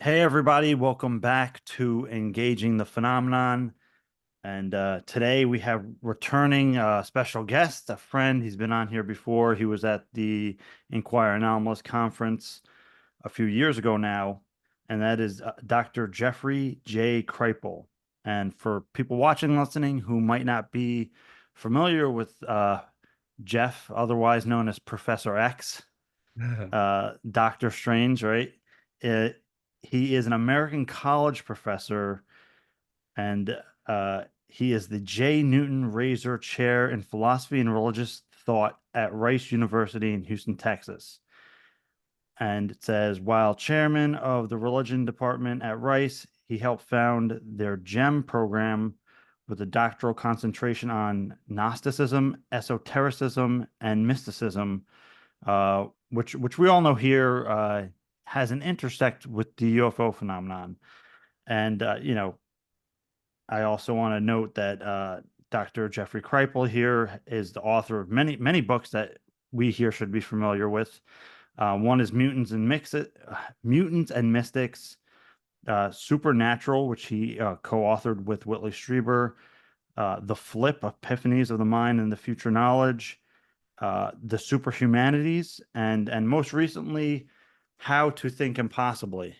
Hey, everybody, welcome back to Engaging the Phenomenon. And today we have returning special guest, a friend. He's been on here before. He was at the Inquire Anomalous conference a few years ago now, and that is Dr. Jeffrey J. Kripal. And for people watching and listening who might not be familiar with Jeff, otherwise known as Professor X, Doctor Strange, right? It, he is an American college professor, and he is the J. Newton Razor Chair in Philosophy and Religious Thought at Rice University in Houston, Texas. And it says, while chairman of the religion department at Rice, he helped found their GEM program with a doctoral concentration on Gnosticism, esotericism, and mysticism, which we all know here has an intersect with the UFO phenomenon. And I also want to note that Dr. Jeffrey Kripal here is the author of many books that we here should be familiar with. One is Mutants and Mystics, Supernatural, which he co-authored with Whitley Strieber, The Flip, Epiphanies of the Mind and the Future Knowledge, the Superhumanities, and most recently, How to Think Impossibly.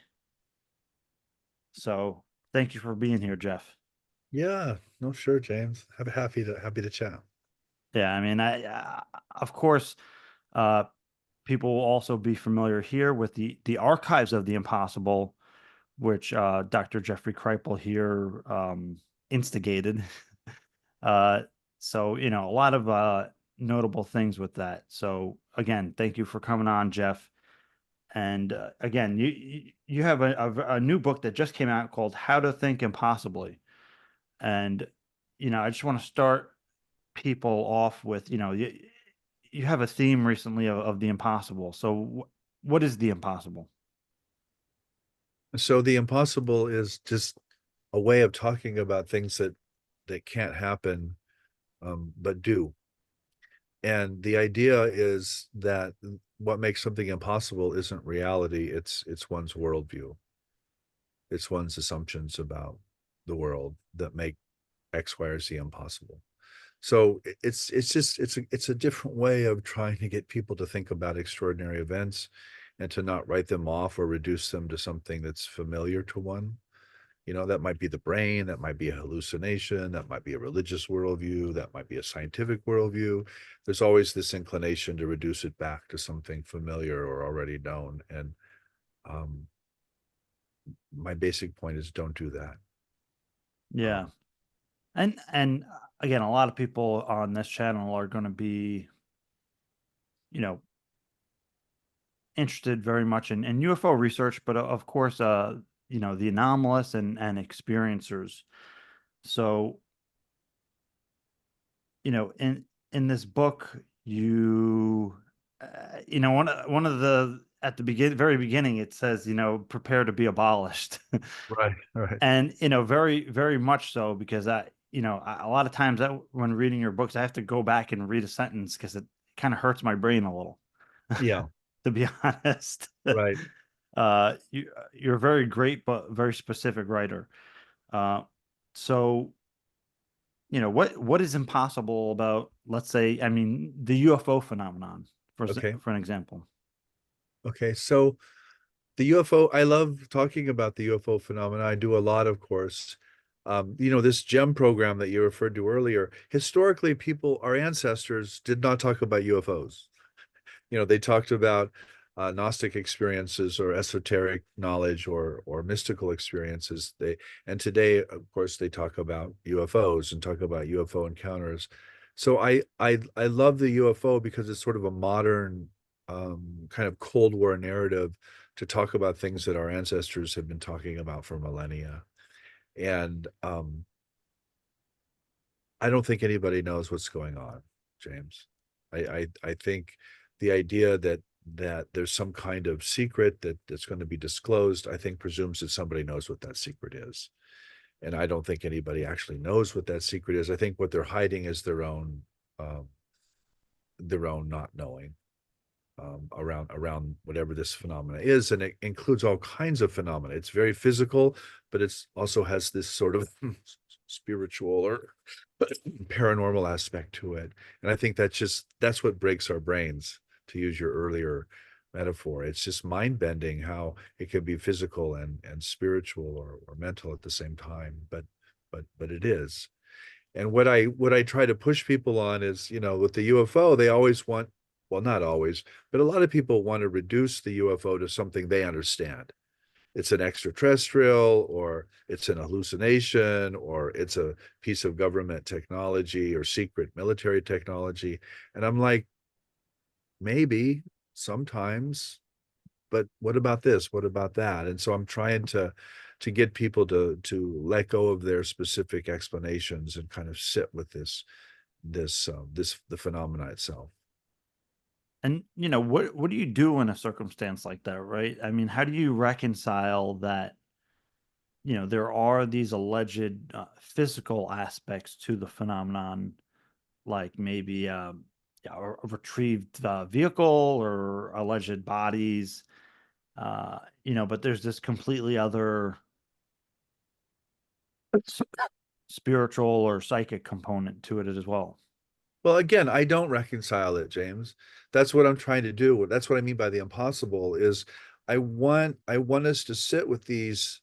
So thank you for being here, Jeff. Yeah, no, sure, James. I'm happy to chat. Yeah, I mean, of course, uh, people will also be familiar here with the archives of the impossible, which Dr. Jeffrey Kripal here instigated. Uh, so a lot of notable things with that. So again, thank you for coming on, Jeff. And again, you have a new book that just came out called How to Think Impossibly. And I just want to start people off with, you have a theme recently of the impossible. So what is the impossible? So the impossible is just a way of talking about things that can't happen, but do. And the idea is that what makes something impossible isn't reality, it's one's worldview. It's one's assumptions about the world that make X, Y, or Z impossible. So it's a different way of trying to get people to think about extraordinary events and to not write them off or reduce them to something that's familiar to one. That might be the brain, that might be a hallucination, that might be a religious worldview, that might be a scientific worldview. There's always this inclination to reduce it back to something familiar or already known. And um, my basic point is don't do that. Yeah. Um, And again, a lot of people on this channel are going to be, you know, interested very much in UFO research, but of course, the anomalous and experiencers. So, in this book, one of the at the very beginning, it says, prepare to be abolished. right, right. And very very much so, because a lot of times when reading your books I have to go back and read a sentence because it kind of hurts my brain a little, Yeah, to be honest. right. You're a very great but very specific writer. So what is impossible about, let's say, I mean, the UFO phenomenon, Okay. for an example. Okay. So the UFO, I love talking about the UFO phenomena. I do a lot, of course. This GEM program that you referred to earlier, historically, our ancestors did not talk about UFOs. They talked about Gnostic experiences or esoteric knowledge or mystical experiences. And today, of course, they talk about UFOs and talk about UFO encounters. So I love the UFO because it's sort of a modern kind of Cold War narrative to talk about things that our ancestors have been talking about for millennia. And I don't think anybody knows what's going on, James. I think the idea that there's some kind of secret that's going to be disclosed, I think presumes that somebody knows what that secret is. And I don't think anybody actually knows what that secret is. I think what they're hiding is their own not knowing. around whatever this phenomena is, and it includes all kinds of phenomena. It's very physical, but it's also has this sort of spiritual or paranormal aspect to it. And I think that's what breaks our brains, to use your earlier metaphor. It's just mind bending how it can be physical and spiritual or mental at the same time. But it is. And what I try to push people on is, with the UFO, they always want, well, not always, but a lot of people want to reduce the UFO to something they understand. It's an extraterrestrial, or it's an hallucination, or it's a piece of government technology or secret military technology. And I'm like, maybe sometimes, but what about this? What about that? And so I'm trying to get people to let go of their specific explanations and kind of sit with this the phenomena itself. And what do you do in a circumstance like that, right? I mean, how do you reconcile that, there are these alleged physical aspects to the phenomenon, like maybe yeah, a retrieved vehicle or alleged bodies, but there's this completely other s- spiritual or psychic component to it as well. Well, again, I don't reconcile it, James. That's what I'm trying to do. That's what I mean by the impossible is I want us to sit with these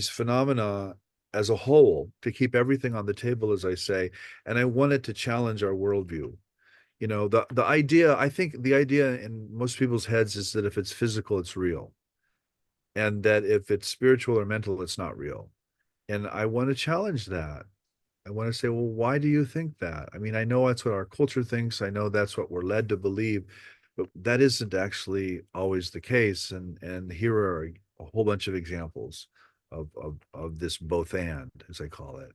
phenomena as a whole, to keep everything on the table, as I say, and I want it to challenge our worldview. The idea, I think the idea in most people's heads is that if it's physical, it's real, and that if it's spiritual or mental, it's not real. And I want to challenge that. I want to say, well, why do you think that? I mean, I know that's what our culture thinks. I know that's what we're led to believe, but that isn't actually always the case. And here are a whole bunch of examples of this both and, as I call it.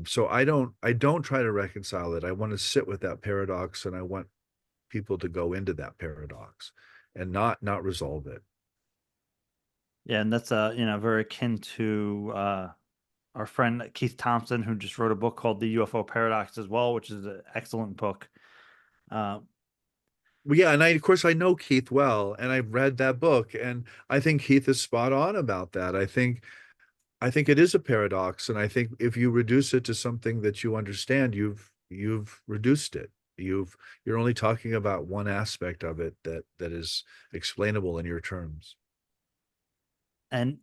So I don't try to reconcile it. I want to sit with that paradox, and I want people to go into that paradox and not resolve it. Yeah, and that's very akin to our friend Keith Thompson, who just wrote a book called The UFO Paradox as well, which is an excellent book. Uh, Well, yeah, and of course I know Keith well, and I've read that book, and I think Keith is spot on about that. I think it is a paradox, and I think if you reduce it to something that you understand, you've reduced it. You're only talking about one aspect of it that is explainable in your terms. and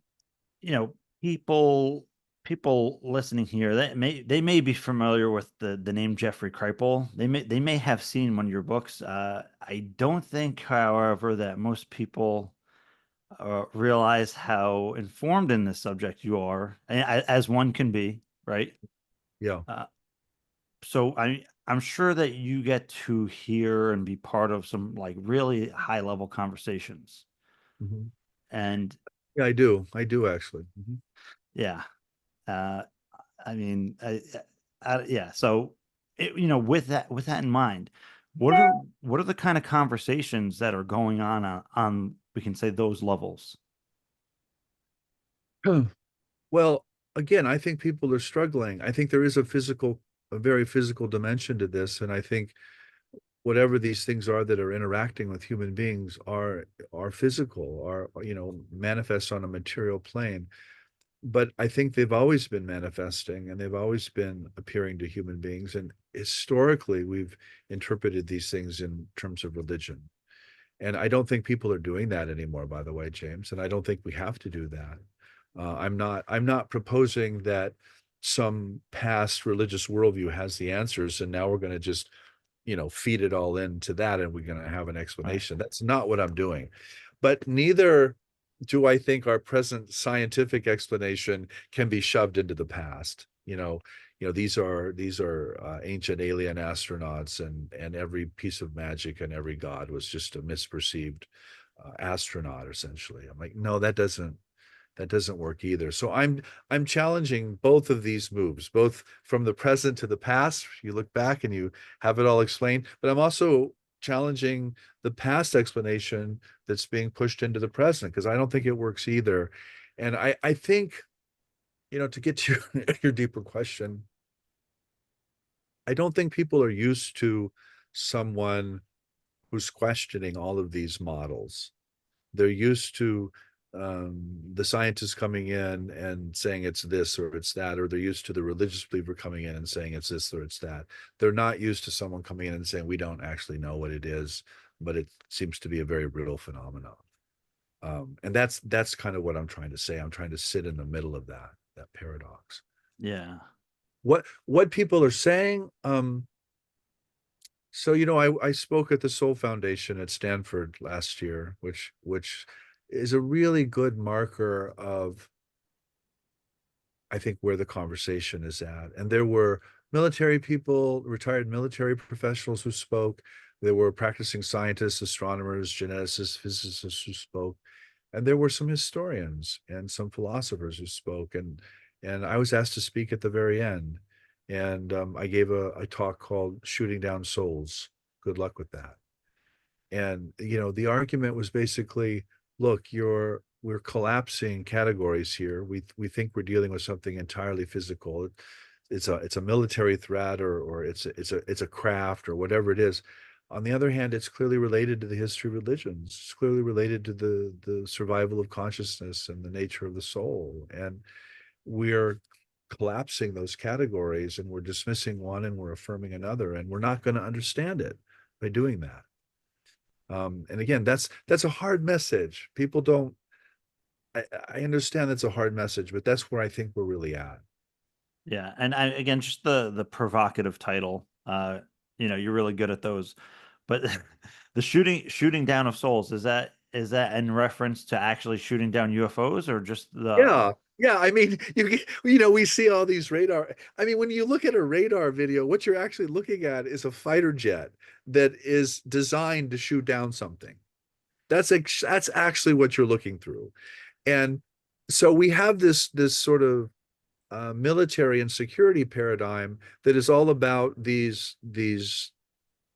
you know, people listening here, they may be familiar with the name Jeffrey Kripal. They may have seen one of your books. I don't think, however, that most people realize how informed in this subject you are, as one can be, right? Yeah. Uh, so I'm sure that you get to hear and be part of some like really high level conversations. Mhm. And Yeah, I do. I do actually. Mhm. yeah, uh, I mean, yeah. So, with that in mind, what are the kind of conversations that are going on we can say those levels? Well, again, I think people are struggling. I think there is a very physical dimension to this, and I think whatever these things are that are interacting with human beings are physical, are manifest on a material plane. But I think they've always been manifesting, and they've always been appearing to human beings. And historically, we've interpreted these things in terms of religion. And I don't think people are doing that anymore, by the way, James. And I don't think we have to do that. I'm not proposing that some past religious worldview has the answers, and now we're going to just feed it all into that, and we're going to have an Right. explanation. That's not what I'm doing. But neither do I think our present scientific explanation can be shoved into the past. These are ancient alien astronauts, and every piece of magic and every god was just a misperceived astronaut, essentially. I'm like, no, that doesn't work either. So I'm challenging both of these moves, both from the present to the past. You look back and you have it all explained, but I'm also challenging the past explanation that's being pushed into the present, because I don't think it works either. And I think, to get to your deeper question, I don't think people are used to someone who's questioning all of these models. They're used to the scientists coming in and saying it's this or it's that, or they're used to the religious believer coming in and saying it's this or it's that. They're not used to someone coming in and saying we don't actually know what it is, but it seems to be a very real phenomenon. And that's kind of what I'm trying to say. I'm trying to sit in the middle of that paradox. Yeah. What people are saying, so I spoke at the Soul Foundation at Stanford last year, which is a really good marker of, I think, where the conversation is at. And there were military people, retired military professionals who spoke. There were practicing scientists, astronomers, geneticists, physicists who spoke. And there were some historians and some philosophers who spoke. And I was asked to speak at the very end. And I gave a talk called Shooting Down Souls. Good luck with that. And the argument was basically, look, we're collapsing categories here. We think we're dealing with something entirely physical. It's a military threat, or it's a craft, or whatever it is. On the other hand, it's clearly related to the history of religions. It's clearly related to the survival of consciousness and the nature of the soul. And we're collapsing those categories, and we're dismissing one and we're affirming another, and we're not going to understand it by doing that. And again, that's a hard message. People don't. I understand that's a hard message, but that's where I think we're really at. Yeah. And again, just the provocative title, you're really good at those. But the shooting down of souls, is that in reference to actually shooting down UFOs, or just the Yeah, yeah. I mean, we see all these radar. I mean, when you look at a radar video, what you're actually looking at is a fighter jet that is designed to shoot down something. That's actually what you're looking through. And so we have this sort of military and security paradigm that is all about these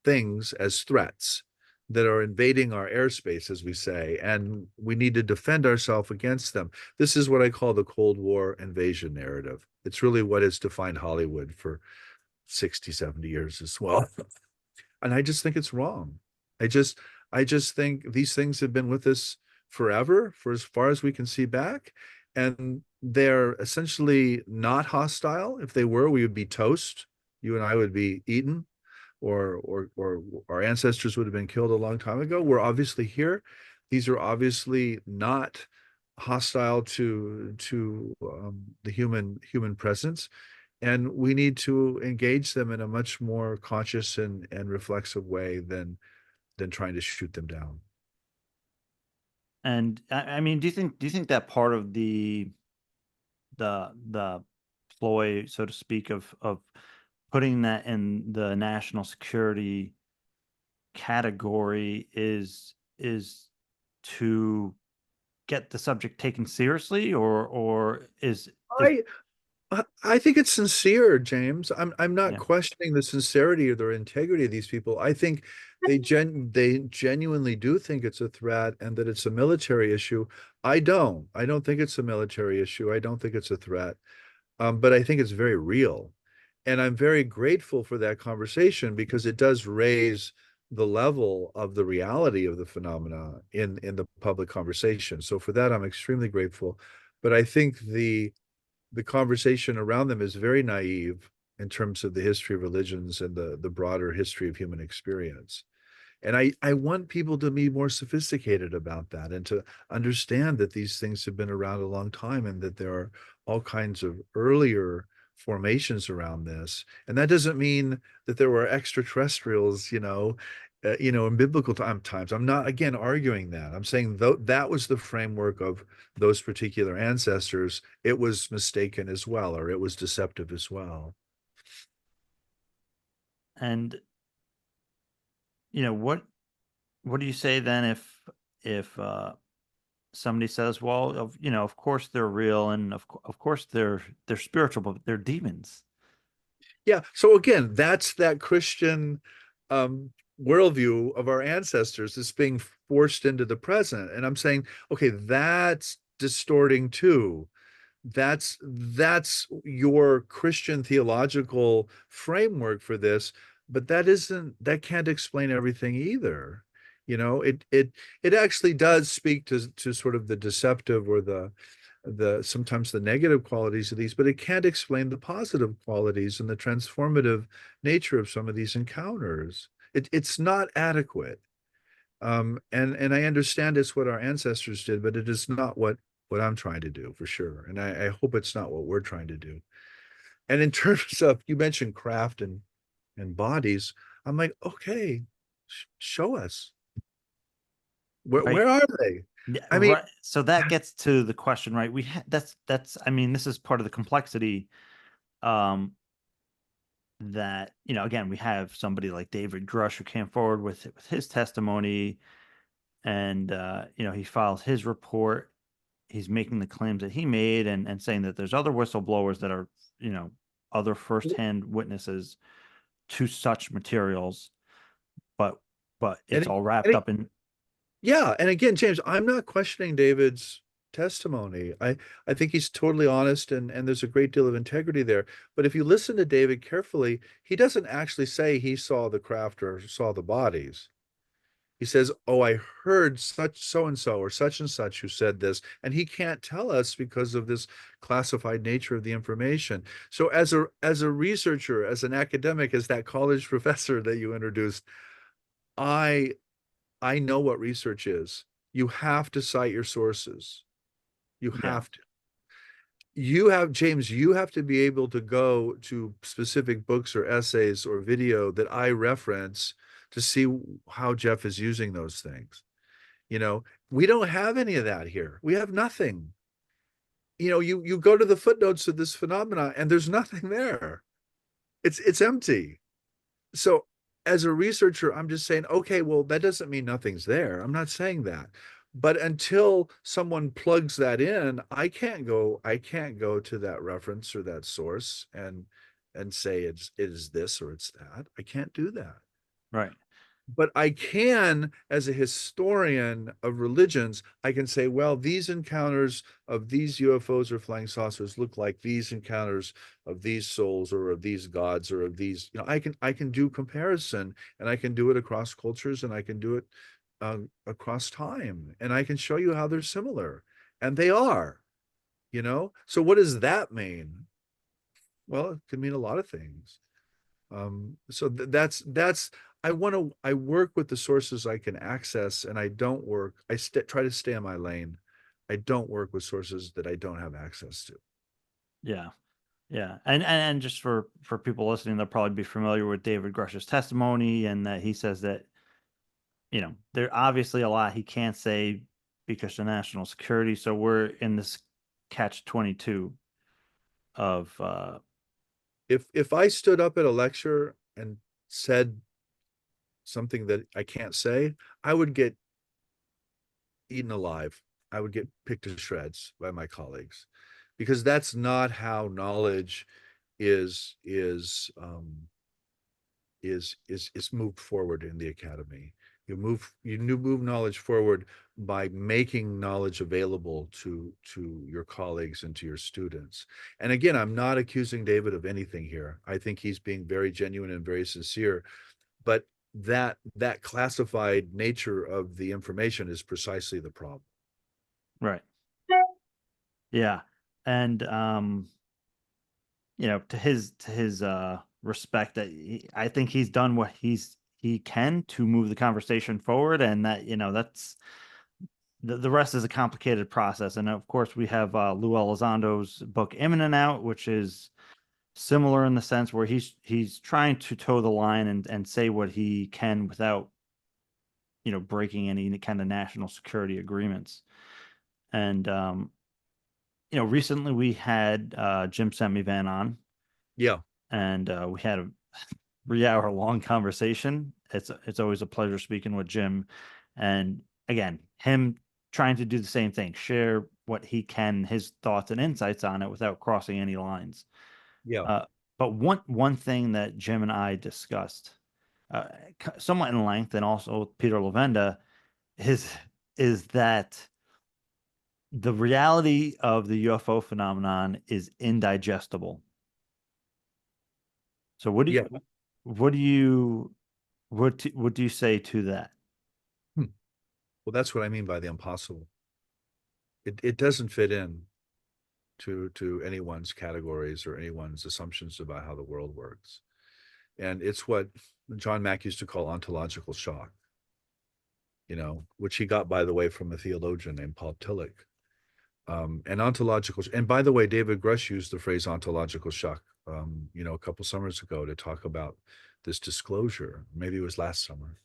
things as threats that are invading our airspace, as we say, and we need to defend ourselves against them. This is what I call the Cold War invasion narrative. It's really what has defined Hollywood for 60, 70 years as well. And I just think it's wrong. I just I just think these things have been with us forever, for as far as we can see back, and they're essentially not hostile. If they were, we would be toast. You and I would be eaten, or our ancestors would have been killed a long time ago. We're obviously here. These are obviously not hostile to the human presence, and we need to engage them in a much more conscious and reflexive way than trying to shoot them down. and I mean, do you think that part of the ploy, so to speak, of putting that in the national security category is to get the subject taken seriously, or is I I think it's sincere, James. I'm not yeah. questioning the sincerity or the integrity of these people. I think they genuinely do think it's a threat and that it's a military issue. I don't. I don't think it's a military issue. I don't think it's a threat. But I think it's very real. And I'm very grateful for that conversation because it does raise the level of the reality of the phenomena in the public conversation. So for that, I'm extremely grateful. But I think the conversation around them is very naive in terms of the history of religions and the broader history of human experience. And I want people to be more sophisticated about that and to understand that these things have been around a long time and that there are all kinds of earlier formations around this. And that doesn't mean that there were extraterrestrials, in biblical times. I'm not again arguing that. I'm saying that was the framework of those particular ancestors. It was mistaken as well, or it was deceptive as well. And what do you say then if somebody says, well, of course they're real, and of course they're spiritual, but they're demons. Yeah. So again, that's that Christian um, worldview of our ancestors that's being forced into the present. And I'm saying, okay, that's distorting too. That's your Christian theological framework for this, but that can't explain everything either. It actually does speak to sort of the deceptive or the sometimes the negative qualities of these, but it can't explain the positive qualities and the transformative nature of some of these encounters. It's not adequate. And I understand it's what our ancestors did, but it is not what I'm trying to do for sure. And I hope it's not what we're trying to do. And in terms of, you mentioned craft and bodies, I'm like, okay, show us. Right. Where are they? Yeah, I mean, right. So that gets to the question, right? That's I mean, this is part of the complexity, um that, again, we have somebody like David Grush who came forward with his testimony, and he files his report. He's making the claims that he made, and saying that there's other whistleblowers that are, other firsthand witnesses to such materials, but and it's all wrapped and up in. yeah, and again, James, I'm not questioning David's testimony. I think he's totally honest and there's a great deal of integrity there. But if you listen to David carefully, he doesn't actually say he saw the craft or saw the bodies. He says, "Oh, I heard such so and so or such and such who said this," and he can't tell us because of this classified nature of the information. So as a researcher, as an academic, as that college professor that you introduced, I I know what research is. You have to cite your sources. You Yeah, have to. James, you have to be able to go to specific books or essays or video that I reference to see how Jeff is using those things. You know, we don't have any of that here. We have nothing. You go to the footnotes of this phenomena and there's nothing there. It's empty. So as a researcher, I'm just saying, okay, well, that doesn't mean nothing's there. I'm not saying that. But until someone plugs that in, I can't go to that reference or that source and say it is this or it's that. I can't do that. right, But I can, as a historian of religions, I can say, well, these encounters of these UFOs or flying saucers look like these encounters of these souls or of these gods or of these, I can do comparison and I can do it across cultures and I can do it across time and I can show you how they're similar. And they are. So what does that mean? Well, it could mean a lot of things. So that's I work with the sources I can access, and I don't work. Try to stay in my lane. I don't work with sources that I don't have access to. yeah. Yeah, and just for people listening, they'll probably be familiar with David Grush's testimony, and that he says that, there obviously a lot he can't say because of national security. So we're in this catch 22 of, If I stood up at a lecture and said something that I can't say, I would get eaten alive. I would get picked to shreds by my colleagues because that's not how knowledge is is um, is moved forward in the academy. You move knowledge forward by making knowledge available to your colleagues and to your students. And again, I'm not accusing David of anything here. I think he's being very genuine and very sincere, but that classified nature of the information is precisely the problem. right. Yeah. And, to his respect, that I think he's done what he can to move the conversation forward, and that, that's the rest is a complicated process. And of course, we have Lou Elizondo's book Imminent out, which is similar in the sense where he's trying to toe the line and say what he can without, breaking any kind of national security agreements. And, recently we had Jim Semivan on, Yeah, and we had a 3 hour long conversation. It's always a pleasure speaking with Jim, and again, him trying to do the same thing, share what he can, his thoughts and insights on it without crossing any lines. yeah, Uh, but one thing that Jim and I discussed, uh, somewhat in length, and also with Peter Lavenda, is is that the reality of the UFO phenomenon is indigestible. So what do yeah. you what do you what do you say to that? Well, that's what I mean by the impossible. It doesn't fit in to anyone's categories or anyone's assumptions about how the world works. And it's what John Mack used to call ontological shock, which he got, by the way, from a theologian named Paul Tillich. And ontological, and by the way, David Grush used the phrase ontological shock, a couple summers ago to talk about this disclosure. Maybe it was last summer.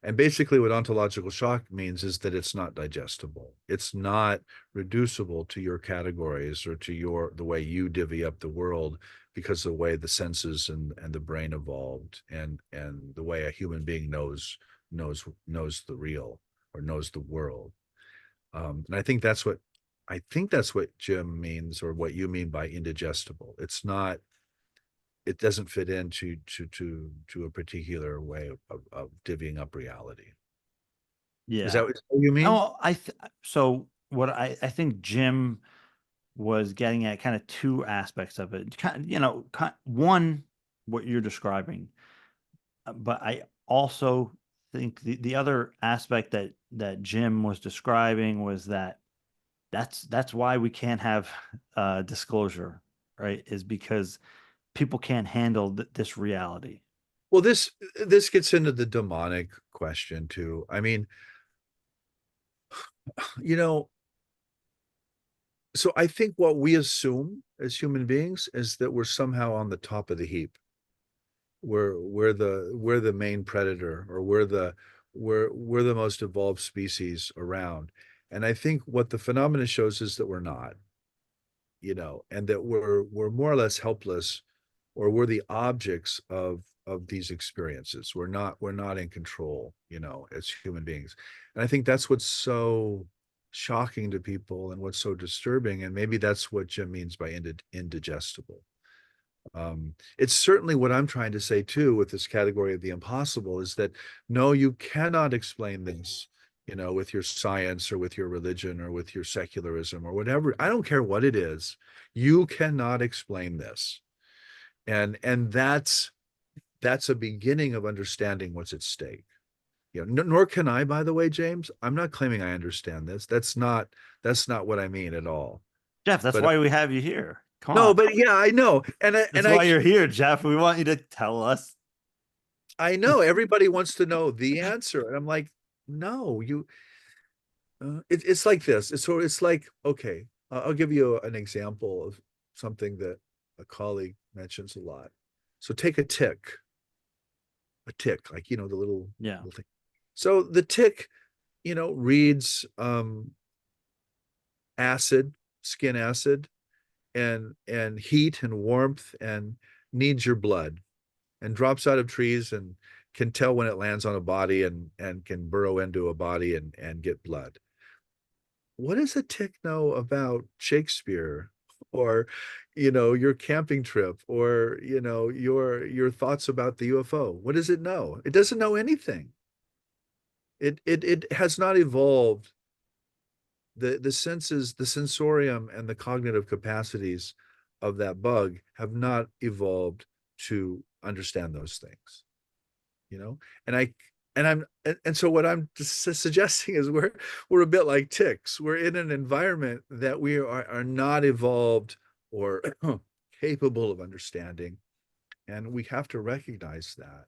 And basically, what ontological shock means is that it's not digestible. It's not reducible to your categories or to the way you divvy up the world because of the way the senses and the brain evolved and the way a human being knows the real or knows the world. And I think that's what Jim means, or what you mean by indigestible. It's not. It doesn't fit into to a particular way of divvying up reality. Is Yeah. that what you mean? Oh, so what I think Jim was getting at kind of two aspects of it. One, what you're describing, but I also think the other aspect that Jim was describing was that that's why we can't have disclosure, right? Is because people can't handle this reality. Well, this gets into the demonic question too. I mean, you know, so I think what we assume as human beings is that we're somehow on the top of the heap. We're the main predator, or we're the most evolved species around. And I think what the phenomena shows is that we're not, and that we're more or less helpless, or we're the objects of these experiences. We're not in control, as human beings. And I think that's what's so shocking to people and what's so disturbing. And maybe that's what Jim means by indigestible. It's certainly what I'm trying to say too with this category of the impossible, is that no, you cannot explain this, with your science or with your religion or with your secularism or whatever. I don't care what it is. You cannot explain this. And that's a beginning of understanding what's at stake. Nor can I, by the way, James. I'm not claiming I understand this. That's not what I mean at all. Jeff, that's But why we have you here. Come no, on. but yeah, I know. And I, That's and I why you're here, Jeff. We want you to tell us. I know everybody wants to know the answer. And I'm like, no, it's like this. It's like, okay, I'll give you an example of something that a colleague mentions a lot. So take a tick, like, the Yeah. little thing. So the tick, reads acid, skin acid, and heat and warmth, and needs your blood, and drops out of trees and can tell when it lands on a body, and can burrow into a body and get blood. What does a tick know about Shakespeare, or your camping trip, or your thoughts about the UFO? What does it know? It doesn't know anything. It has not evolved. The senses, the sensorium, and the cognitive capacities of that bug have not evolved to understand those things. you know and I and I'm and so what I'm suggesting is we're a bit like ticks. We're in an environment that we are not evolved or capable of understanding, and we have to recognize that.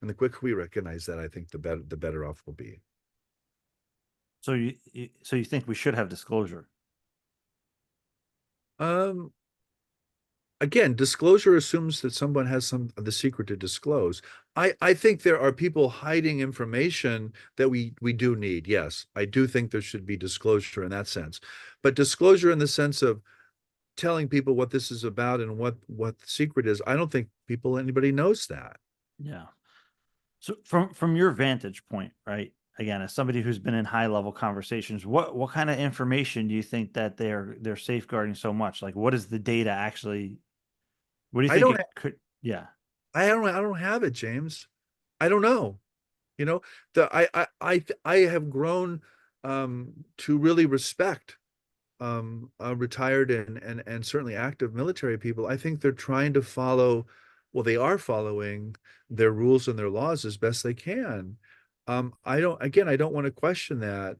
And the quicker we recognize that, I think the better off we'll be. So you think we should have disclosure? um Again, disclosure assumes that someone has some of the secret to disclose. I think there are people hiding information that we do need. Yes, I do think there should be disclosure in that sense. But disclosure in the sense of telling people what this is about and what the secret is, I don't think anybody knows that. Yeah. So from your vantage point, right? Again, as somebody who's been in high level conversations, what kind of information do you think that they're safeguarding so much? Like, what is the data actually? What do you I think don't it could? Yeah. I don't have it, James. I don't know. You know, the I have grown to really respect retired and certainly active military people. I think they're trying to follow, well, they are following their rules and their laws as best they can. I don't want to question that.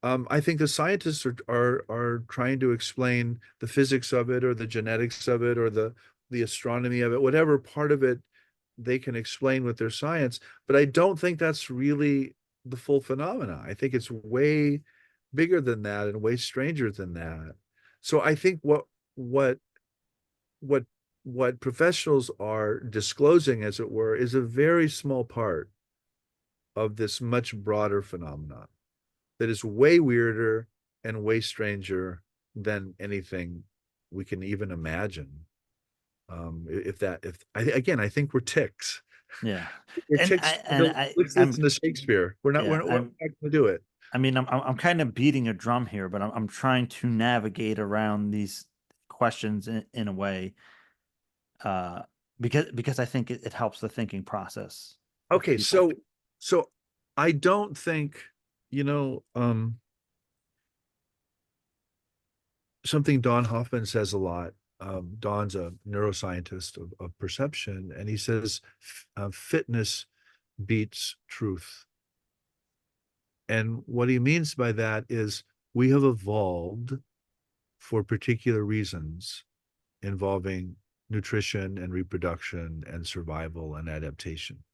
I think the scientists are trying to explain the physics of it or the genetics of it or the astronomy of it, whatever part of it they can explain with their science. But I don't think that's really the full phenomena. I think it's way bigger than that and way stranger than that. So I think what what what professionals are disclosing, as it were, is a very small part of this much broader phenomenon that is way weirder and way stranger than anything we can even imagine. If that, if I again, I think we're ticks. Yeah. We're And ticks. Let's I'm listen to Shakespeare. yeah, We're not going to do it. I mean, I'm kind of beating a drum here, but I'm trying to navigate around these questions in a way, uh, because I think it helps the thinking process of Okay, people. so I don't think, you know, something Don Hoffman says a lot. Don's a neuroscientist of perception, and he says fitness beats truth. And what he means by that is we have evolved for particular reasons involving nutrition and reproduction and survival and adaptation.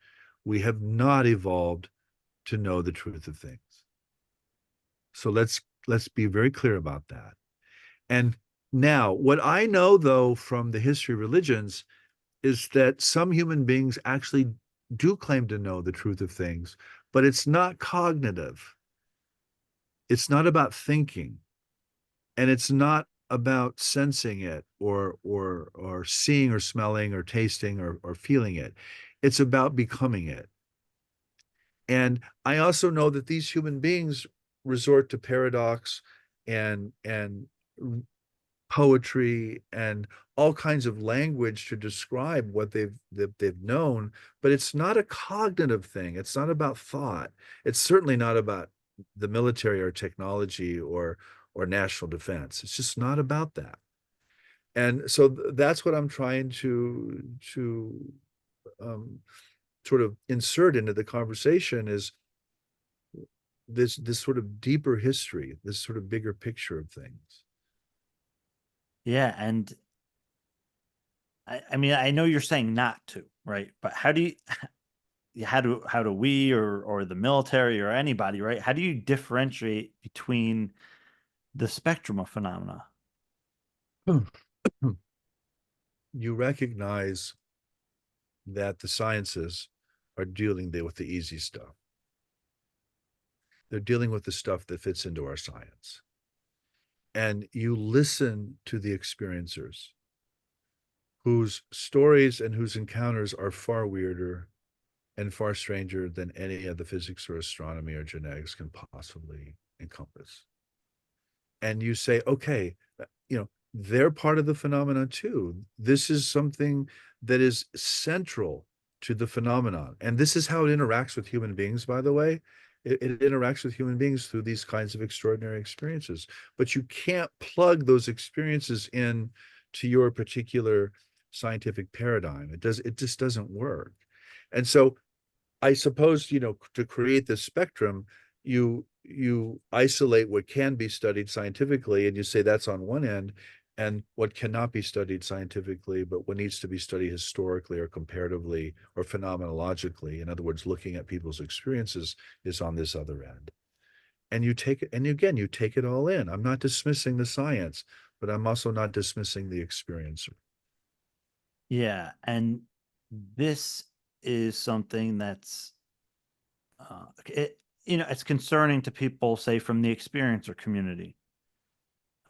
We have not evolved to know the truth of things. So let's be very clear about that. And now, what I know though from the history of religions is that some human beings actually do claim to know the truth of things, but it's not cognitive. It's not about thinking, and it's not about sensing it or seeing or smelling or tasting or feeling it. It's about becoming it. And I also know that these human beings resort to paradox and poetry and all kinds of language to describe what they've known, but it's not a cognitive thing. It's not about thought. It's certainly not about the military or technology or national defense. It's just not about that. And so that's what I'm trying to um, sort of insert into the conversation is this sort of deeper history, this sort of bigger picture of things. Yeah, and I mean, I know you're saying not to, right? But how do we or the military or anybody, right? How do you differentiate between the spectrum of phenomena? You recognize that the sciences are dealing with the easy stuff. They're dealing with the stuff that fits into our science. And you listen to the experiencers whose stories and whose encounters are far weirder and far stranger than any of the physics or astronomy or genetics can possibly encompass. And you say, okay, they're part of the phenomenon too. This is something that is central to the phenomenon. And this is how it interacts with human beings, by the way. It interacts with human beings through these kinds of extraordinary experiences. But you can't plug those experiences in to your particular scientific paradigm. It just doesn't work. And so I suppose, to create this spectrum, you isolate what can be studied scientifically and you say that's on one end, and what cannot be studied scientifically, but what needs to be studied historically or comparatively or phenomenologically, in other words, looking at people's experiences, is on this other end. And you take it, and again, you take it all in. I'm not dismissing the science, but I'm also not dismissing the experiencer. Yeah, and this is something that's it's concerning to people, say, from the experiencer community.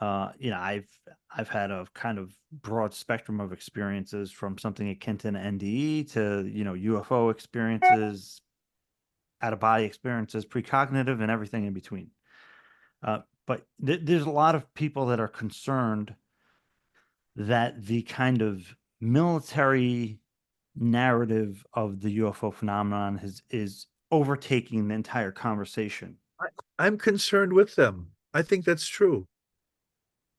I've had a kind of broad spectrum of experiences from something akin to an NDE to, UFO experiences, out of body experiences, precognitive, and everything in between. But there's a lot of people that are concerned that the kind of military narrative of the UFO phenomenon is overtaking the entire conversation. I'm concerned with them. I think that's true.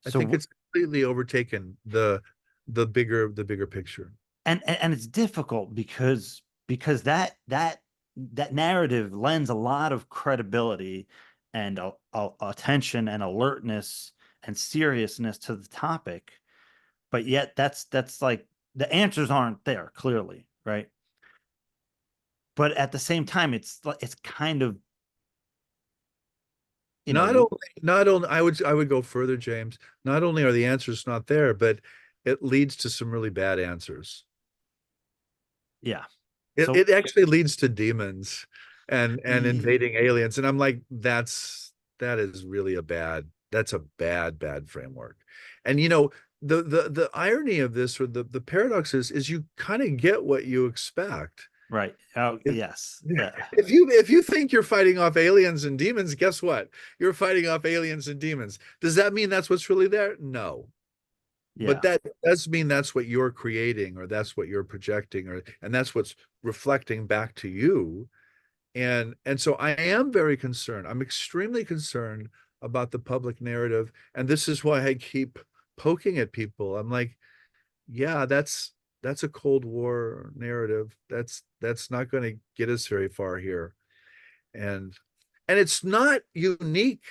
I think So it's completely overtaken the bigger picture. and it's difficult because that that narrative lends a lot of credibility and attention and alertness and seriousness to the topic, but yet that's like the answers aren't there clearly, right? But at the same time, it's kind of, you Not know, only, not only, I would go further, James. Not only are the answers not there, but it leads to some really bad answers. yeah. It So it actually leads to demons and y- invading aliens. And I'm like, that is really that's a bad framework. And the irony of this, or the paradox is you kind of get what you expect. right. Oh, If yes. Yeah. if you think you're fighting off aliens and demons, guess what? You're fighting off aliens and demons. Does that mean that's what's really there? No. But Yeah. that does mean that's what you're creating, or that's what you're projecting, and that's what's reflecting back to you. And so I am very concerned. I'm extremely concerned about the public narrative. And this is why I keep poking at people. I'm like, yeah, that's a Cold War narrative. That's not going to get us very far here. And and it's not unique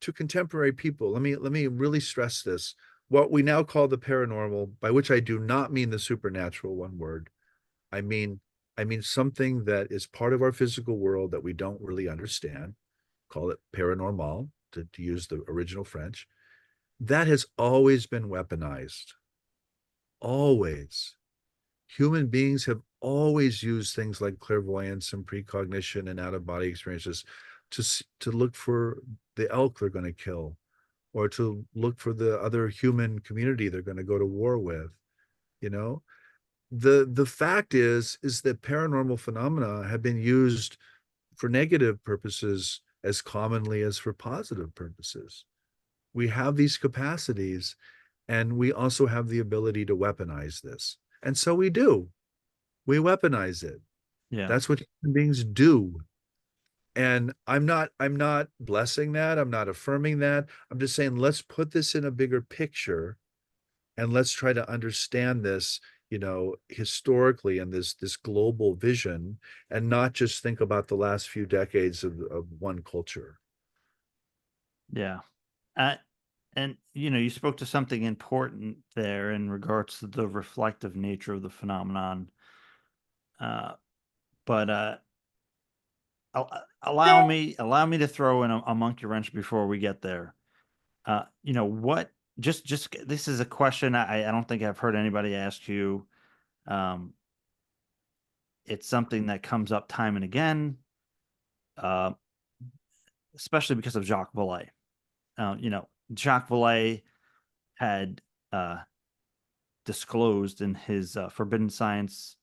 to contemporary people. Let me really stress this. What we now call the paranormal, by which I do not mean the supernatural, one word. I mean I mean something that is part of our physical world that we don't really understand. Call it paranormal, to use the original French. That has always been weaponized. Always. Human beings have always used things like clairvoyance and precognition and out of body experiences to look for the elk they're going to kill, or to look for the other human community they're going to go to war with. You know, the fact is that paranormal phenomena have been used for negative purposes as commonly as for positive purposes. We have these capacities, and we also have the ability to weaponize this, and so we do. We weaponize it. Yeah. That's what human beings do. And I'm not blessing that. I'm not affirming that. I'm just saying, let's put this in a bigger picture, and let's try to understand this, historically, and this global vision, and not just think about the last few decades of one culture. Yeah. Uh, and you spoke to something important there in regards to the reflective nature of the phenomenon. Uh, but allow me to throw in a monkey wrench before we get there. What? Just this is a question I don't think I've heard anybody ask you. Um, it's something that comes up time and again, uh, especially because of Jacques Vallée. Jacques Vallée had uh, disclosed in his Forbidden Science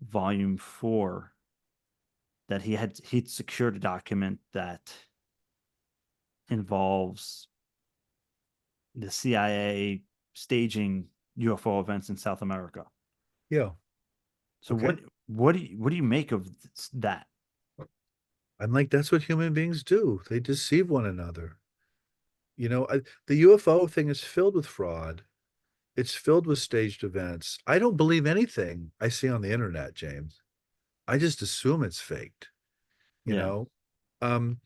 Volume 4 that he'd secured a document that involves the CIA staging UFO events in South America. Yeah. So Okay. what do you make of that? I'm like, that's what human beings do. They deceive one another. The UFO thing is filled with fraud. It's filled with staged events. I don't believe anything I see on the internet, James. I just assume it's faked, you Yeah. know? Um,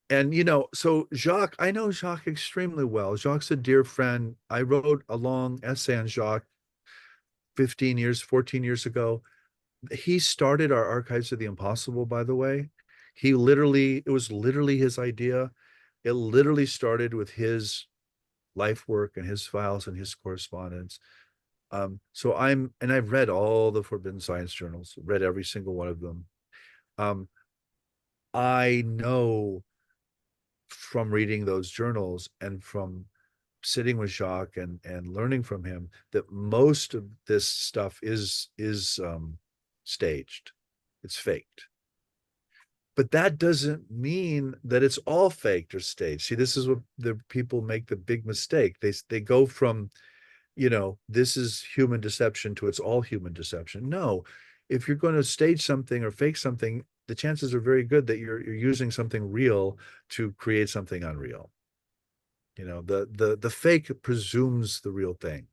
and so Jacques, I know Jacques extremely well. Jacques a dear friend. I wrote a long essay on Jacques 15 years, 14 years ago. He started our Archives of the Impossible, by the way. It was literally his idea. It literally started with his life work and his files and his correspondence. And I've read all the Forbidden Science journals, read every single one of them. Um, I know from reading those journals and from sitting with Jacques and learning from him that most of this stuff is staged. It's faked. But that doesn't mean that it's all faked or staged. See, this is what the people make the big mistake. They go from, this is human deception to it's all human deception. No, if you're going to stage something or fake something, the chances are very good that you're using something real to create something unreal. The fake presumes the real thing.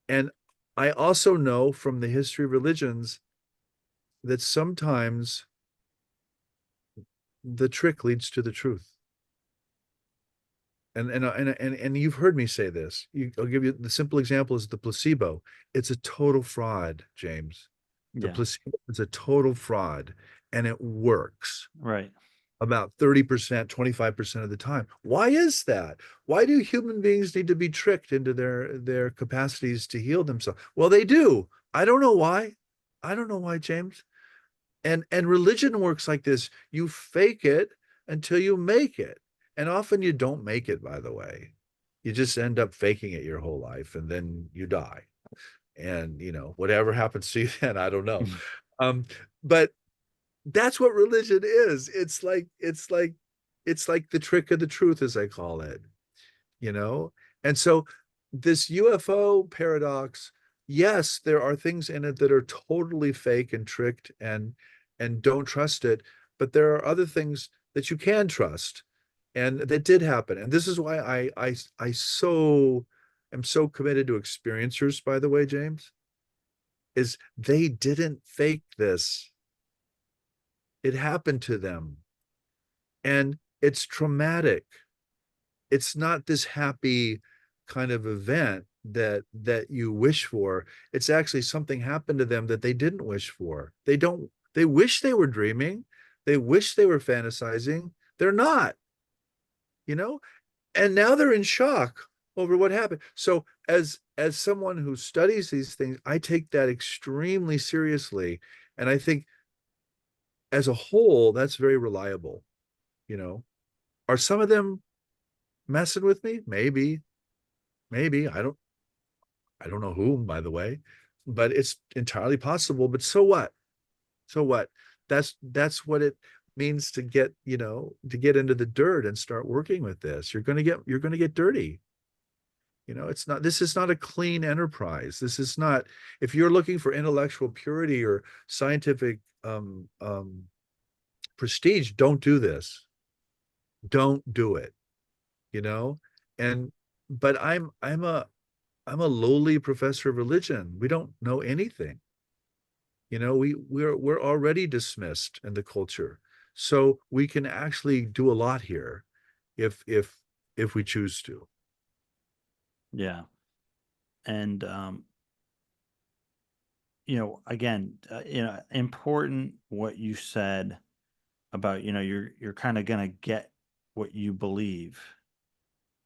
And I also know from the history of religions that sometimes the trick leads to the truth. And you've heard me say this. I'll give you the simple example is the placebo. It's a total fraud, James. The Yeah. placebo is a total fraud, and it works Right. about 30%, 25% of the time. Why is that? Why do human beings need to be tricked into their capacities to heal themselves? Well, they do. I don't know why. I don't know why, James. And religion works like this. You fake it until you make it. And often you don't make it, by the way. You just end up faking it your whole life and then you die. And whatever happens to you then, I don't know. Um, but that's what religion is. It's like the trick of the truth, as I call it, you know? And so this UFO paradox, yes, there are things in it that are totally fake and tricked and don't trust it, but there are other things that you can trust and that did happen. And this is why I so am so committed to experiencers, by the way, James, is they didn't fake this. It happened to them. And it's traumatic. It's not this happy kind of event that you wish for. It's actually something happened to them that they didn't wish for. They wish they were dreaming. They wish they were fantasizing. They're not, you know? And now they're in shock over what happened. So as someone who studies these things, I take that extremely seriously. And I think as a whole, that's very reliable, you know. Are some of them messing with me? Maybe. I don't know whom, by the way, but it's entirely possible. But so what? So what? That's what it means to get into the dirt and start working with this. You're gonna get dirty. This is not a clean enterprise. This is not, if you're looking for intellectual purity or scientific prestige, don't do this. Don't do it, you know? And but I'm a lowly professor of religion. We don't know anything. We're already dismissed in the culture. So we can actually do a lot here if we choose to. Yeah. And again, important what you said about, you're kind of gonna get what you believe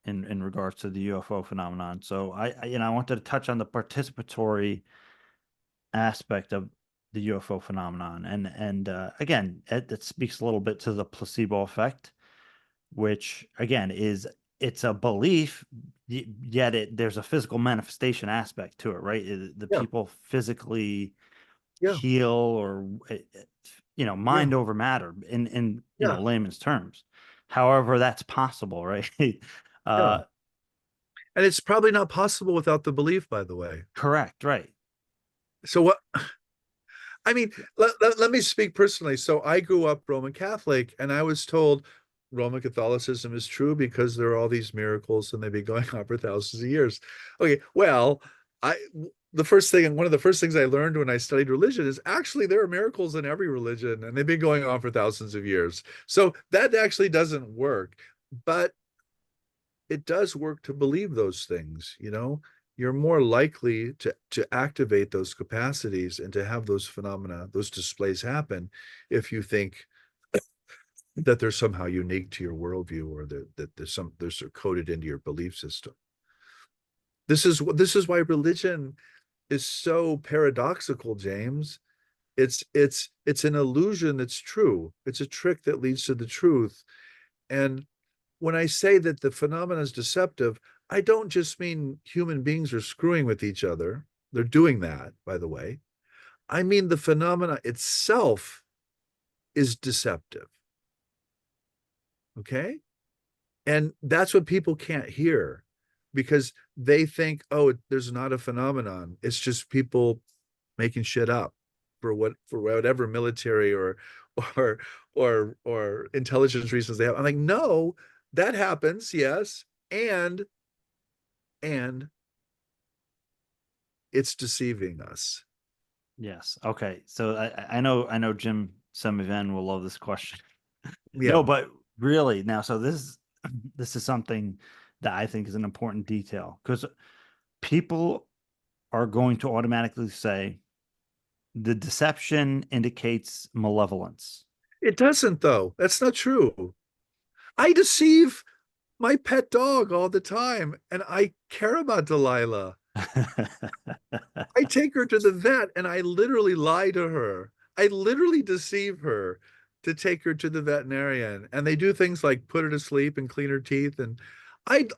in regards to the UFO phenomenon. So I wanted to touch on the participatory aspect of the UFO phenomenon, and again, it speaks a little bit to the placebo effect, which again it's a belief, yet there's a physical manifestation aspect to it, right? The Yeah, people physically yeah, heal, or yeah, mind over matter in yeah, layman's terms. However, that's possible, right? yeah. uh, And it's probably not possible without the belief, by the way. correct, right? So what I mean, let me speak personally. So I grew up Roman Catholic, and I was told Roman Catholicism is true because there are all these miracles and they've been going on for thousands of years. Okay, well, I one of the first things I learned when I studied religion is actually there are miracles in every religion, and they've been going on for thousands of years. So that actually doesn't work. But it does work to believe those things. You're more likely to activate those capacities and to have those phenomena, those displays happen if you think that they're somehow unique to your worldview, or that there's coded into your belief system. This is why religion is so paradoxical, James. It's an illusion that's true. It's a trick that leads to the truth. And when I say that the phenomena is deceptive, I don't just mean human beings are screwing with each other. They're doing that, by the way. I mean the phenomena itself is deceptive. Okay. And that's what people can't hear, because they think, oh, there's not a phenomenon. It's just people making shit up for whatever military or or intelligence reasons they have. I'm like, no, that happens, yes. And it's deceiving us. Yes. Okay. So I know Jim Semivan will love this question. Yeah. No, but really now, so this is something that I think is an important detail because people are going to automatically say the deception indicates malevolence. It doesn't though. That's not true. I deceive my pet dog all the time, and I care about Delilah. I take her to the vet and I literally lie to her. I literally deceive her to take her to the veterinarian. And they do things like put her to sleep and clean her teeth. And I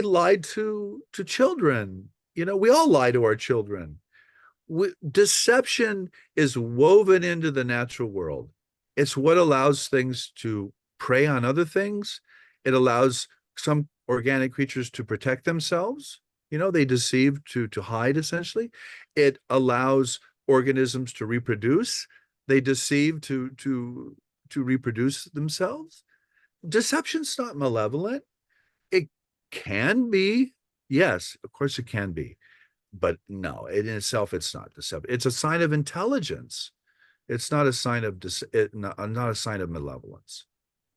lied to children. You know, we all lie to our children. Deception is woven into the natural world. It's what allows things to prey on other things. It allows some organic creatures to protect themselves. You know, they deceive to hide essentially. It allows organisms to reproduce. They deceive to reproduce themselves. Deception's not malevolent. It can be. Yes, of course it can be, but no, in itself, it's not deceptive. It's a sign of intelligence. It's not a sign of not a sign of malevolence.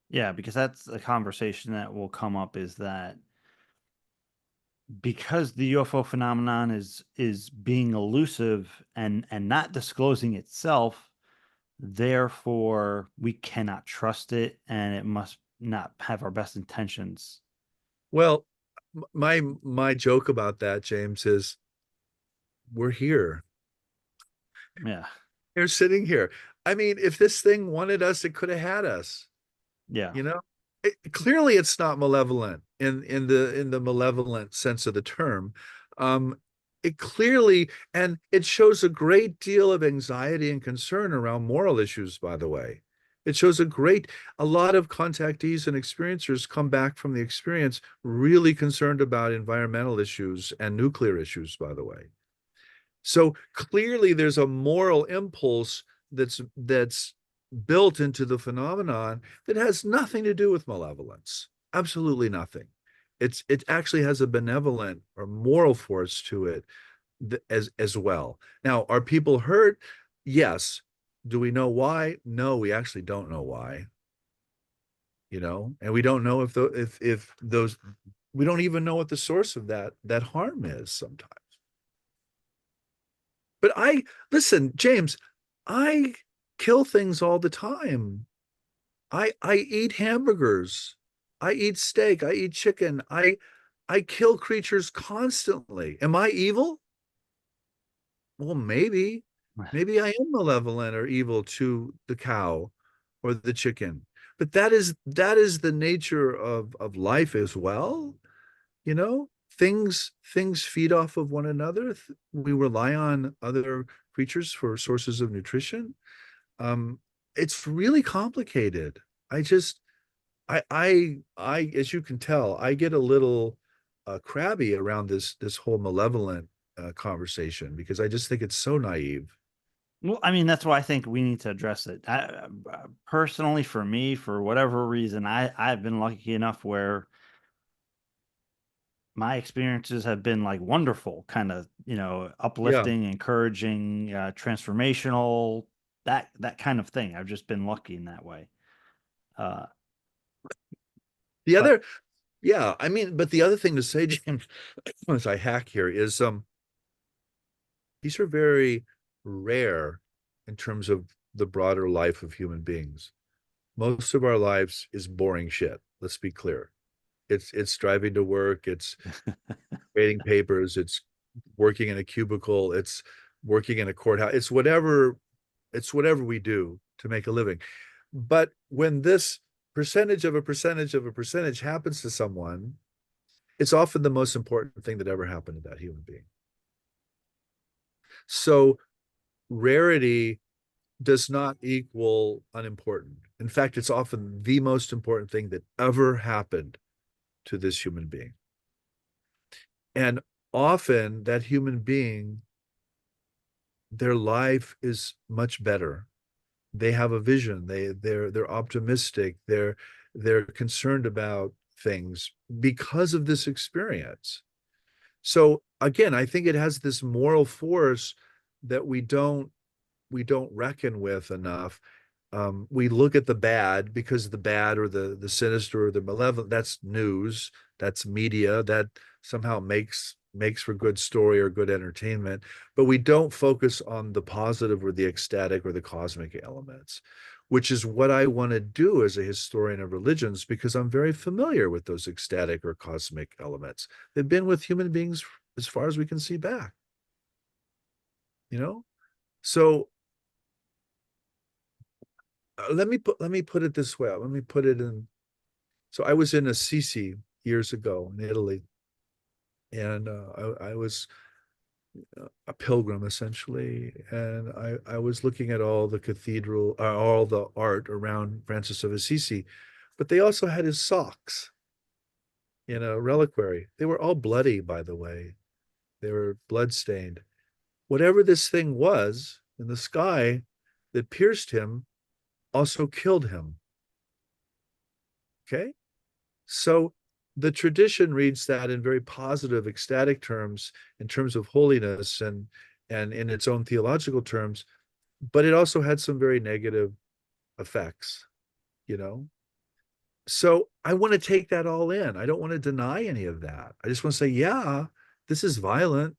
Yeah, because that's a conversation that will come up is that because the UFO phenomenon is being elusive and not disclosing itself, therefore we cannot trust it and it must not have our best intentions. Well, my joke about that, James, is we're here. Yeah. We're sitting here. I mean, if this thing wanted us, it could have had us. Yeah. You know, clearly it's not malevolent in the malevolent sense of the term. Um, it clearly, and it shows a great deal of anxiety and concern around moral issues, by the way. It shows a lot of contactees and experiencers come back from the experience really concerned about environmental issues and nuclear issues, by the way. So clearly there's a moral impulse that's built into the phenomenon that has nothing to do with malevolence. Absolutely nothing. It actually has a benevolent or moral force to it as well. Now, are people hurt? Yes. Do we know why? No, we actually don't know why. You know, and we don't know if those we don't even know what the source of that harm is sometimes. But I listen, James, I kill things all the time. I eat hamburgers. I eat steak. I eat chicken. I kill creatures constantly. Am I evil? Well, maybe. Maybe I am malevolent or evil to the cow or the chicken. But that is the nature of life as well. You know, things feed off of one another. We rely on other creatures for sources of nutrition. um it's really complicated. I just I as you can tell, I get a little crabby around this whole malevolent conversation because I just think it's so naive. Well, I mean, that's why I think we need to address it. Personally, for me, for whatever reason, I've been lucky enough where my experiences have been like wonderful, kind of, Yeah. uplifting, encouraging, transformational, that kind of thing. I've just been lucky in that way. Uh, The but other, yeah, I mean, but the other thing to say, James, as I hack here, is these are very rare in terms of the broader life of human beings. Most of our lives is boring shit. Let's be clear. It's driving to work, it's grading papers, it's working in a cubicle, it's working in a courthouse. It's whatever we do to make a living. But when this percentage of a percentage of a percentage happens to someone, it's often the most important thing that ever happened to that human being. So rarity does not equal unimportant. In fact, it's often the most important thing that ever happened to this human being. And often that human being, their life is much better. They have a vision. They're optimistic. They're concerned about things because of this experience. So again, I think it has this moral force that we don't reckon with enough. We look at the bad because the bad or the sinister or the malevolent, that's news, that's media, that somehow makes for good story or good entertainment, but we don't focus on the positive or the ecstatic or the cosmic elements, which is what I want to do as a historian of religions, because I'm very familiar with those ecstatic or cosmic elements. They've been with human beings as far as we can see back, you know? So let me put it this way. Let me put it in. So I was in Assisi years ago in Italy, and I was a pilgrim essentially, and I was looking at all the cathedral, all the art around Francis of Assisi, but they also had his socks in a reliquary. They were all bloody, by the way. They were blood-stained. Whatever this thing was in the sky that pierced him also killed him. Okay. So the tradition reads that in very positive, ecstatic terms, in terms of holiness and in its own theological terms, but it also had some very negative effects, you know. So I want to take that all in. I don't want to deny any of that. I just want to say, yeah, this is violent.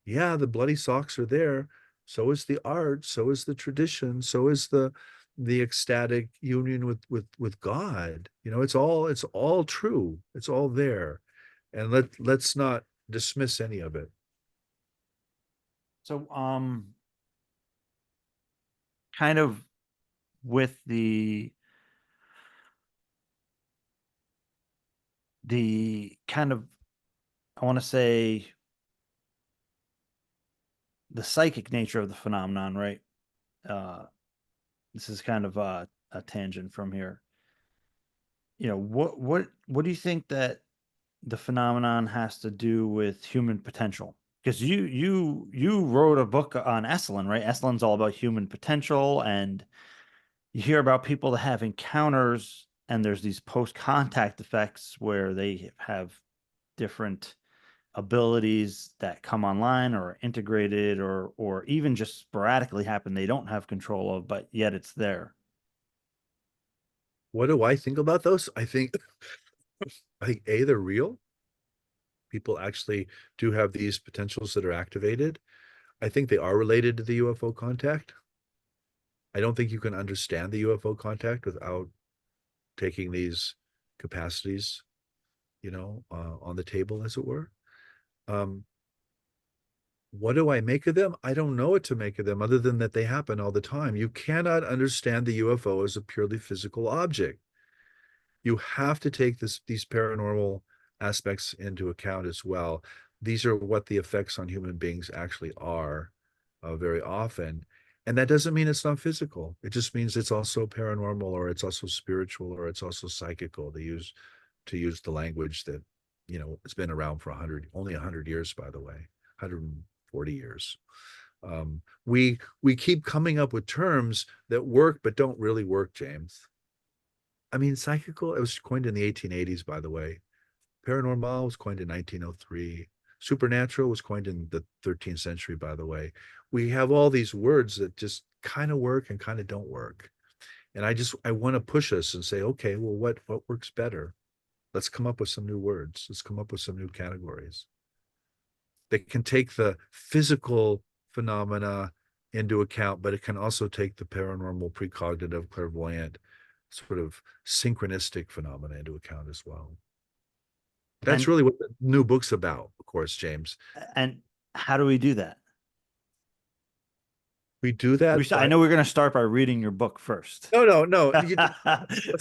Yeah, the bloody socks are there. So is the art, so is the tradition, so is the ecstatic union with God. You know, it's all true. It's all there. And let's not dismiss any of it. So, kind of with the kind of, I want to say, the psychic nature of the phenomenon, right? Uh, this is kind of a tangent from here. What do you think that the phenomenon has to do with human potential? Because you wrote a book on Esalen, right? Eselen's all about human potential, and you hear about people that have encounters, and there's these post-contact effects where they have different abilities that come online or are integrated or even just sporadically happen they don't have control of, but yet it's there. What do I think about those? I think A, they're real. People actually do have these potentials that are activated. I think they are related to the UFO contact. I don't think you can understand the UFO contact without taking these capacities, on the table, as it were. Um, what do I make of them? I don't know what to make of them other than that they happen all the time. You cannot understand the UFO as a purely physical object. You have to take these paranormal aspects into account as well. These are what the effects on human beings actually are, very often. And that doesn't mean it's not physical. It just means it's also paranormal, or it's also spiritual, or it's also psychical, to use the language that, it's been around for only 100 years, by the way, 140 years. We keep coming up with terms that work but don't really work, James. I mean, psychical, it was coined in the 1880s, by the way. Paranormal was coined in 1903. Supernatural was coined in the 13th century, by the way. We have all these words that just kind of work and kind of don't work. And I want to push us and say, okay, well, what works better? Let's come up with some new words. Let's come up with some new categories that can take the physical phenomena into account, but it can also take the paranormal, precognitive, clairvoyant, sort of synchronistic phenomena into account as well. That's And really what the new book's about, of course, James. and how do we do that? We do that I by know we're going to start by reading your book first. no, no, no. That's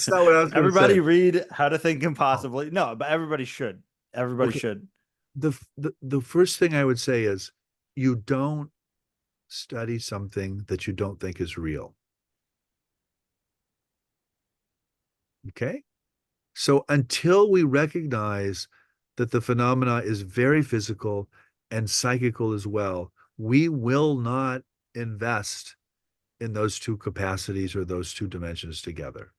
not what I was going to say. Everybody read How to Think Impossibly. No, but everybody should. Everybody Okay. should. The first thing I would say is you don't study something that you don't think is real. Okay. So until we recognize that the phenomena is very physical and psychical as well, we will not invest in those two capacities or those two dimensions together.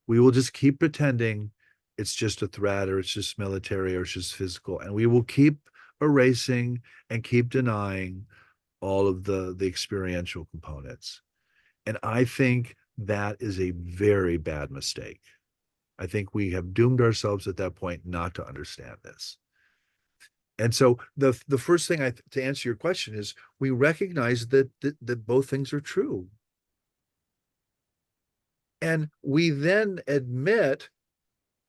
We will just keep pretending it's just a threat, or it's just military, or it's just physical. And we will keep erasing and keep denying all of the experiential components. And I think that is a very bad mistake. I think we have doomed ourselves at that point not to understand this. And so the first thing to answer your question is we recognize that both things are true. And we then admit,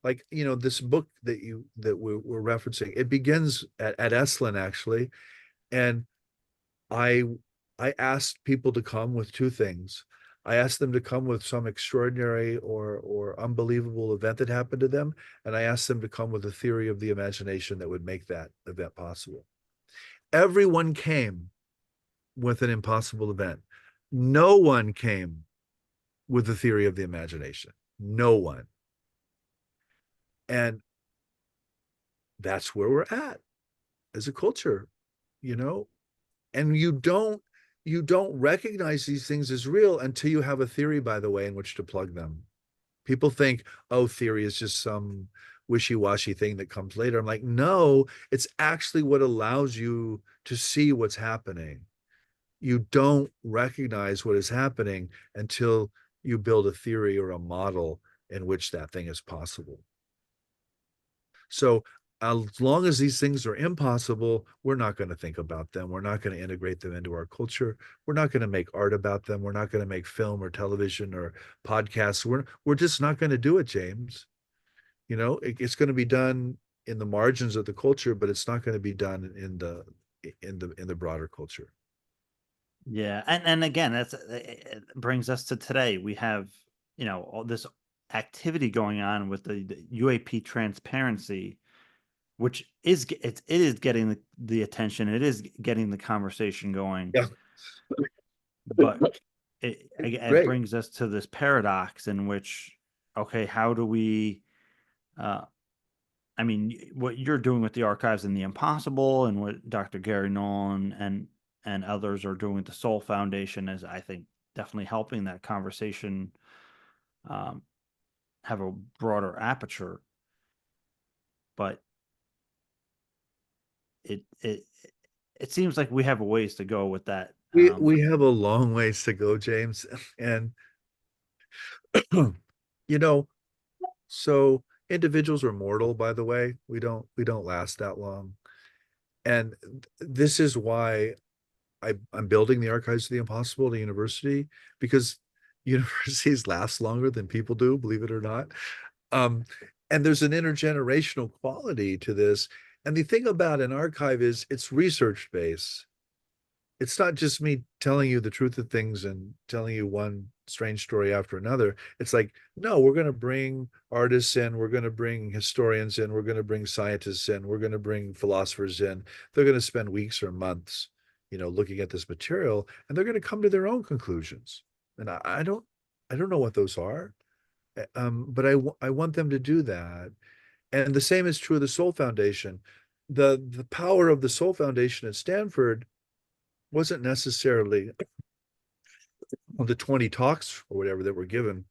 like, this book that we're referencing, it begins at Esalen, actually. And I I asked people to come with two things. I asked them to come with some extraordinary or unbelievable event that happened to them, and I asked them to come with a theory of the imagination that would make that event possible. Everyone came with an impossible event. No one came with the theory of the imagination. No one. And that's where we're at as a culture, you know? And you don't recognize these things as real until you have a theory, by the way, in which to plug them. People think, oh, theory is just some wishy-washy thing that comes later. I'm like, no, it's actually what allows you to see what's happening. You don't recognize what is happening until you build a theory or a model in which that thing is possible. So as long as these things are impossible, we're not going to think about them. We're not going to integrate them into our culture. We're not going to make art about them. We're not going to make film or television or podcasts. We're just not going to do it, James. It's going to be done in the margins of the culture, but it's not going to be done in the broader culture. Yeah, and again, it brings us to today. We have, all this activity going on with the UAP transparency, which it is getting the attention, it is getting the conversation going, Yeah, but it great. brings us to this paradox in which, okay, how do we, uh, I mean, what you're doing with the archives and the impossible, and what Dr. Gary Nolan and others are doing with the Soul Foundation is, I think, definitely helping that conversation um, have a broader aperture. But it it seems like we have a ways to go with that. We have a long ways to go, James. And you know, so individuals are mortal, by the way. We don't last that long. And this is why I'm building the Archives of the Impossible at the university, because universities last longer than people do, believe it or not. Um, and there's an intergenerational quality to this. And the thing about an archive is it's research based. It's not just me telling you the truth of things and telling you one strange story after another. It's like, no, we're going to bring artists in, we're going to bring historians in, we're going to bring scientists in, we're going to bring philosophers in. They're going to spend weeks or months, looking at this material, and they're going to come to their own conclusions. And I don't know what those are, but I want them to do that. And the same is true of the Soul Foundation. The power of the Soul Foundation at Stanford wasn't necessarily on the 20 talks or whatever that were given.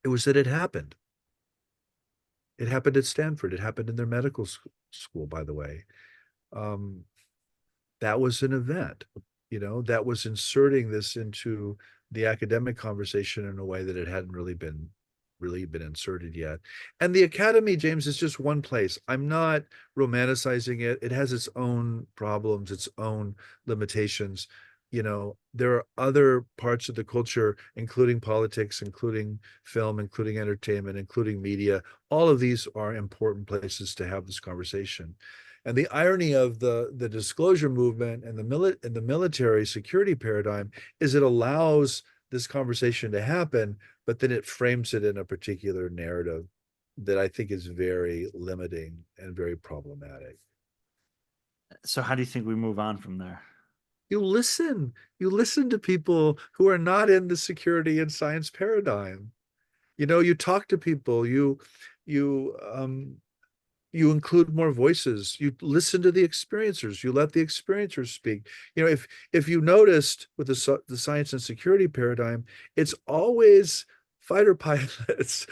It was that it happened. It happened at Stanford. It happened in their medical school, by the way. Um, that was an event, that was inserting this into the academic conversation in a way that it hadn't really been inserted yet. And the academy, James, is just one place. I'm not romanticizing it. It has its own problems, its own limitations. There are other parts of the culture, including politics, including film, including entertainment, including media. All of these are important places to have this conversation. And the irony of the disclosure movement and the military security paradigm is it allows this conversation to happen, but then it frames it in a particular narrative that I think is very limiting and very problematic. So how do you think we move on from there? You listen to people who are not in the security and science paradigm. You talk to people, you include more voices, you listen to the experiencers, you let the experiencers speak. If you noticed with the science and security paradigm, it's always fighter pilots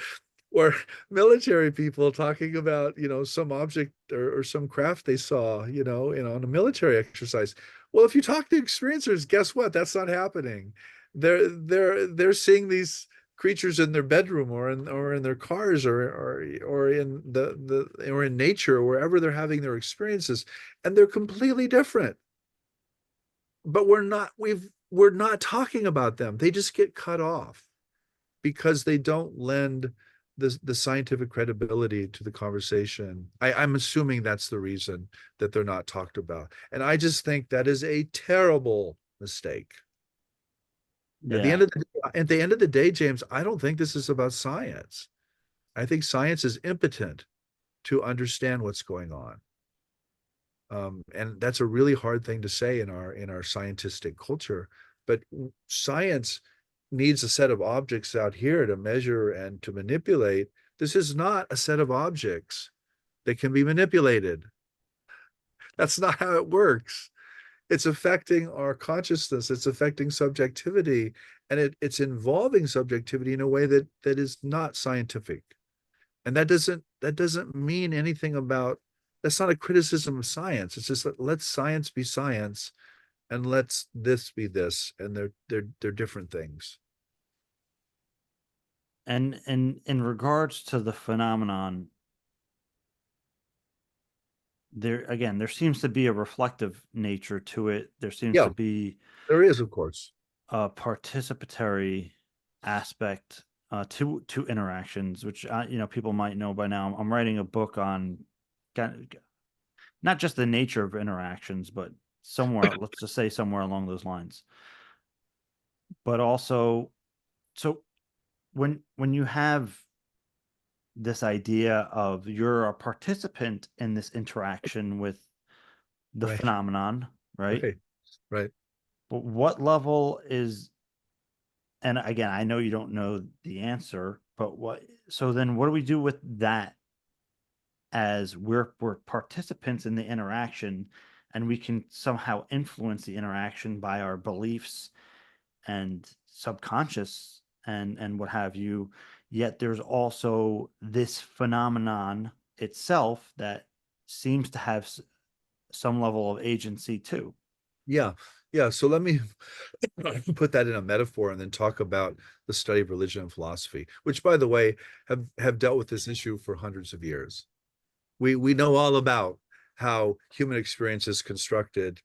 or military people talking about some object or some craft they saw on a military exercise. Well, if you talk to experiencers, guess what? That's not happening. They're seeing these creatures in their bedroom or in their cars or in the or in nature or wherever they're having their experiences, and they're completely different. But we're not talking about them. They just get cut off because they don't lend the scientific credibility to the conversation. I'm assuming that's the reason that they're not talked about. And I just think that is a terrible mistake. At the Yeah. end of at the end of the day, James, I don't think this is about science. I think science is impotent to understand what's going on. And that's a really hard thing to say in our scientific culture. But science needs a set of objects out here to measure and to manipulate. This is not a set of objects that can be manipulated. That's not how it works. It's affecting our consciousness. It's affecting subjectivity, and it's involving subjectivity in a way that is not scientific. And that doesn't mean anything about. That's not a criticism of science. It's just let science be science, and let's this be this, and they're different things. And in regards to the phenomenon, there again, there seems to be a reflective nature to it. There seems to Yeah, be there is, of course. a participatory aspect to interactions, which people might know by now. I'm writing a book on not just the nature of interactions, but somewhere, let's just say somewhere along those lines. But also, so when you have this idea of you're a participant in this interaction with the Right, phenomenon, right? right, right. But what level is, and again, I know you don't know the answer, but so then what do we do with that as we're participants in the interaction and we can somehow influence the interaction by our beliefs and subconscious and what have you, yet there's also this phenomenon itself that seems to have some level of agency too. Yeah, yeah. So let me put that in a metaphor and then talk about the study of religion and philosophy, which, by the way, have dealt with this issue for hundreds of years. We know all about how human experience is constructed,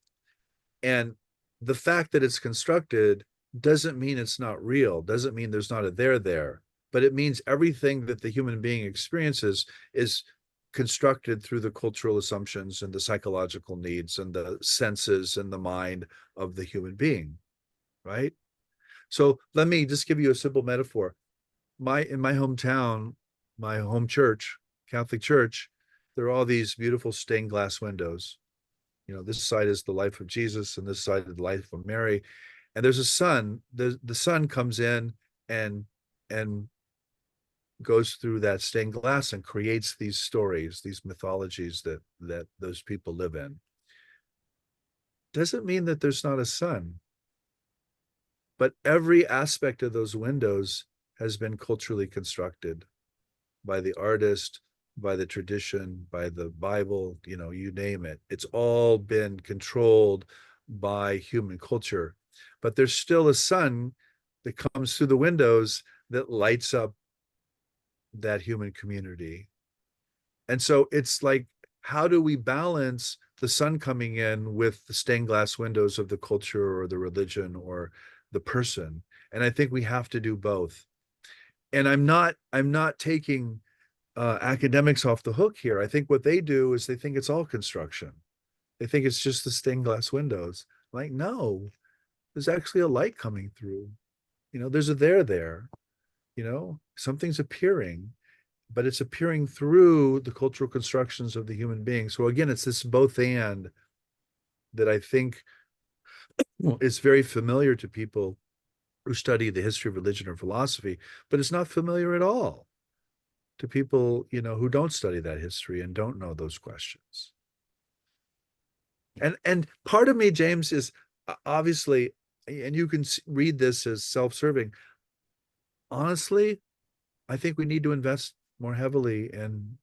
and the fact that it's constructed doesn't mean it's not real, doesn't mean there's not a there, but it means everything that the human being experiences is constructed through the cultural assumptions and the psychological needs and the senses and the mind of the human being, right? So let me just give you a simple metaphor. In my hometown, my home church, Catholic Church, there are all these beautiful stained glass windows. This side is the life of Jesus and this side is the life of Mary. And there's a sun. The sun comes in and and goes through that stained glass and creates these stories, these mythologies that those people live in. Doesn't mean that there's not a sun, but every aspect of those windows has been culturally constructed by the artist, by the tradition, by the Bible, you name it. It's all been controlled by human culture. But there's still a sun that comes through the windows that lights up that human community. And so it's like, how do we balance the sun coming in with the stained glass windows of the culture or the religion or the person? And I think we have to do both. And I'm not taking academics off the hook here. I think what they do is they think it's all construction. They think it's just the stained glass windows. Like, no, there's actually a light coming through. There's a there. Something's appearing, but it's appearing through the cultural constructions of the human being. So again, it's this both and that I think is very familiar to people who study the history of religion or philosophy, but it's not familiar at all to people, who don't study that history and don't know those questions. And part of me, James, is obviously, and you can read this as self-serving. Honestly, I think we need to invest more heavily in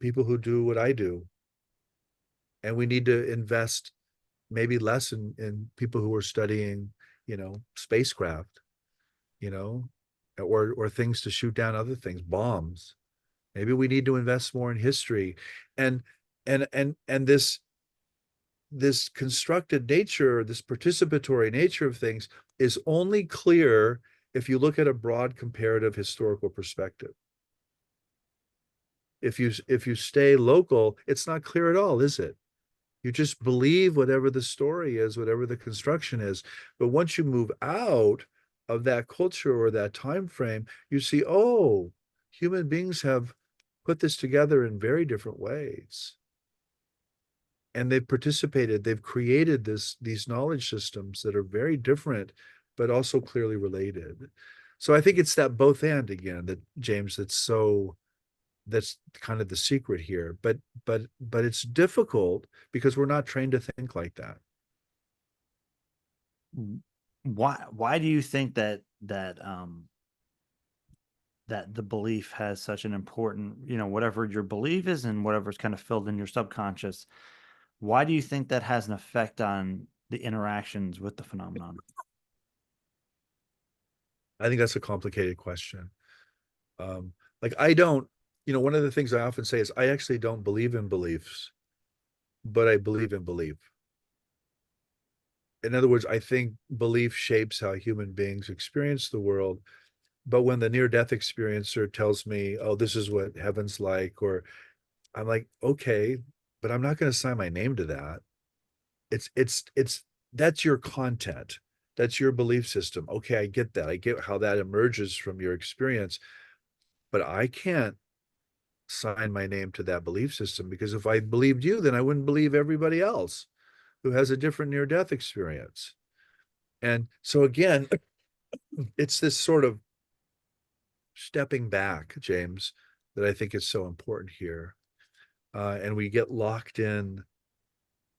people who do what I do, and we need to invest maybe less in people who are studying, spacecraft, you know, or things to shoot down other things, bombs. Maybe we need to invest more in history, and this constructed nature, this participatory nature of things is only clear if you look at a broad comparative historical perspective. If you stay local, it's not clear at all, is it? You just believe whatever the story is, whatever the construction is. But once you move out of that culture or that time frame, you see, oh, human beings have put this together in very different ways. And they've participated, they've created these knowledge systems that are very different, but also clearly related. So I think it's that both and again, that James, that's kind of the secret here. But it's difficult because we're not trained to think like that. Why do you think that the belief has such an important, whatever your belief is and whatever's kind of filled in your subconscious, why do you think that has an effect on the interactions with the phenomenon? I think that's a complicated question. Um, like I don't, one of the things I often say is I actually don't believe in beliefs, but I believe in belief. In other words, I think belief shapes how human beings experience the world. But when the near death experiencer tells me, oh, this is what heaven's like, or I'm like, okay, but I'm not going to sign my name to that. It's that's your content. That's your belief system. Okay, I get that. I get how that emerges from your experience, but I can't sign my name to that belief system because if I believed you, then I wouldn't believe everybody else who has a different near death experience. And so again, it's this sort of stepping back, James, that I think is so important here. And we get locked in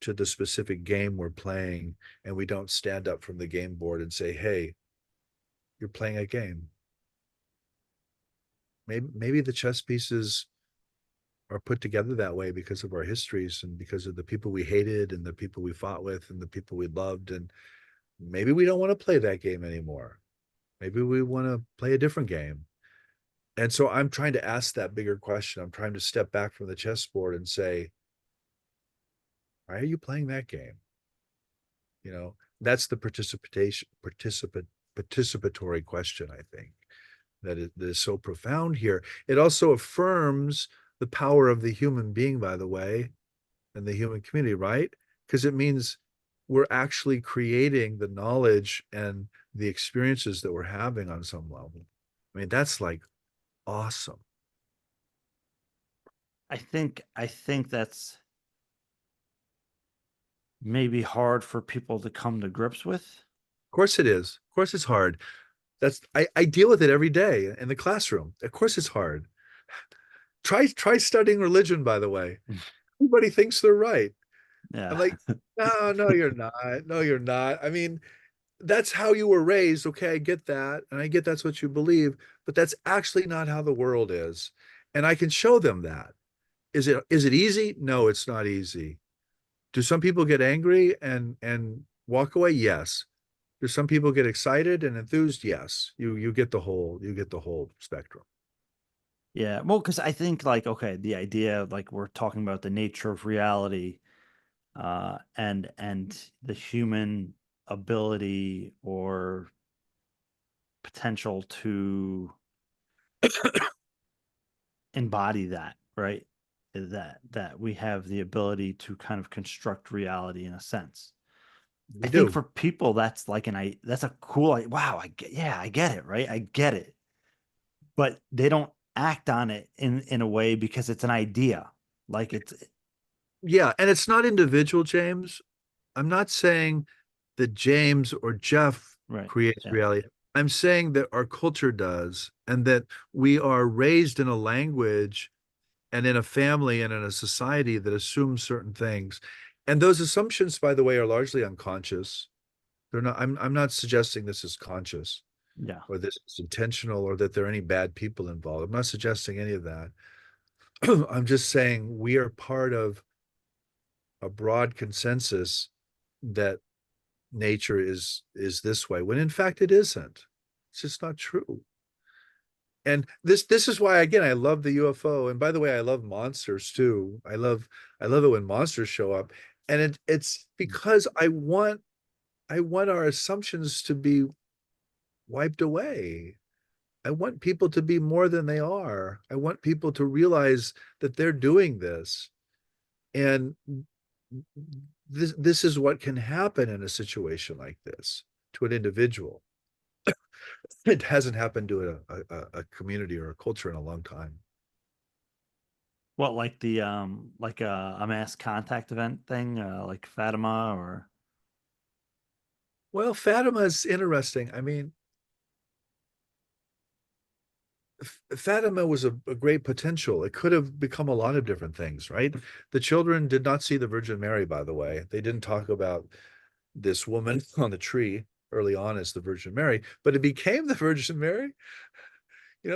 to the specific game we're playing, and we don't stand up from the game board and say, hey, you're playing a game. Maybe the chess pieces are put together that way because of our histories and because of the people we hated and the people we fought with and the people we loved. And maybe we don't want to play that game anymore. Maybe we want to play a different game. And so I'm trying to ask that bigger question. I'm trying to step back from the chessboard and say, why are you playing that game? That's the participatory question, I think, that is so profound here. It also affirms the power of the human being, by the way, and the human community, right? Because it means we're actually creating the knowledge and the experiences that we're having on some level. I mean, that's like awesome. I think that's maybe hard for people to come to grips with. Of course it is. Of course it's hard. I deal with it every day in the classroom. Of course it's hard. Try studying religion, by the way. Everybody thinks they're right. I'm Yeah. like, no, no, you're not. No, you're not. I mean, that's how you were raised. Okay, I get that. And I get that's what you believe, but that's actually not how the world is. And I can show them that. Is it easy? No, it's not easy. Do some people get angry and walk away? Yes. Do some people get excited and enthused? Yes. You get the whole spectrum. Yeah. Well, because I think like, okay, the idea of like we're talking about the nature of reality, and the human ability or potential to embody that, right? That we have the ability to kind of construct reality in a sense. I We think do. for people that's like that's a cool, like, wow, I get it, right? I get it. But they don't act on it in a way because it's an idea. Like it's Yeah, and it's not individual, James. I'm not saying that James or Jeff right. creates Yeah. reality. I'm saying that our culture does, and that we are raised in a language and in a family and in a society that assumes certain things. And those assumptions, by the way, are largely unconscious. They're not, I'm not suggesting this is conscious Yeah. or this is intentional or that there are any bad people involved. I'm not suggesting any of that. I'm just saying we are part of a broad consensus that nature is this way, when in fact it isn't. It's just not true. And this is why, again, I love the UFO. And by the way, I love monsters too. I love it when monsters show up. And it's because I want our assumptions to be wiped away. I want people to be more than they are. I want people to realize that they're doing this. And this is what can happen in a situation like this to an individual. It hasn't happened to a community or a culture in a long time. What, like the like a mass contact event thing, like Fatima or Well, Fatima is interesting. I mean, Fatima was a great potential. It could have become a lot of different things, right? The children did not see the Virgin Mary, by the way. They didn't talk about this woman on the tree early on as the Virgin Mary, but it became the Virgin Mary,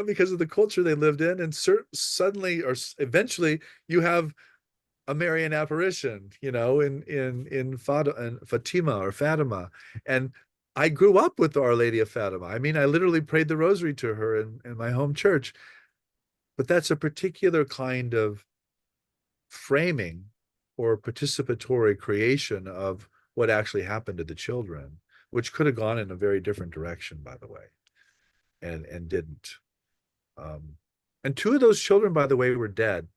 because of the culture they lived in. And suddenly or eventually, you have a Marian apparition, in Fatima or Fatima. And I grew up with Our Lady of Fatima. I mean, I literally prayed the rosary to her in my home church. But that's a particular kind of framing or participatory creation of what actually happened to the children, which could have gone in a very different direction, by the way, and didn't. Um, and two of those children, by the way, were dead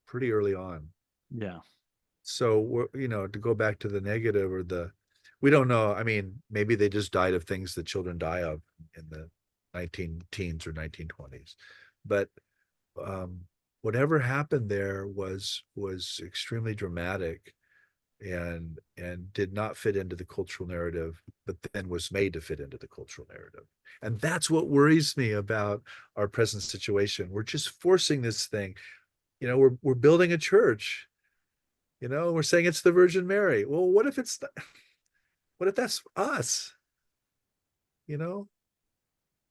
pretty early on. yeah. So to go back to the negative or we don't know. I mean, maybe they just died of things that children die of in the 19 teens or 1920s. But um, whatever happened there was extremely dramatic and did not fit into the cultural narrative, but then was made to fit into the cultural narrative. And that's what worries me about our present situation. We're just forcing this thing. We're building a church. We're saying it's the Virgin Mary. Well, what if that's us? You know?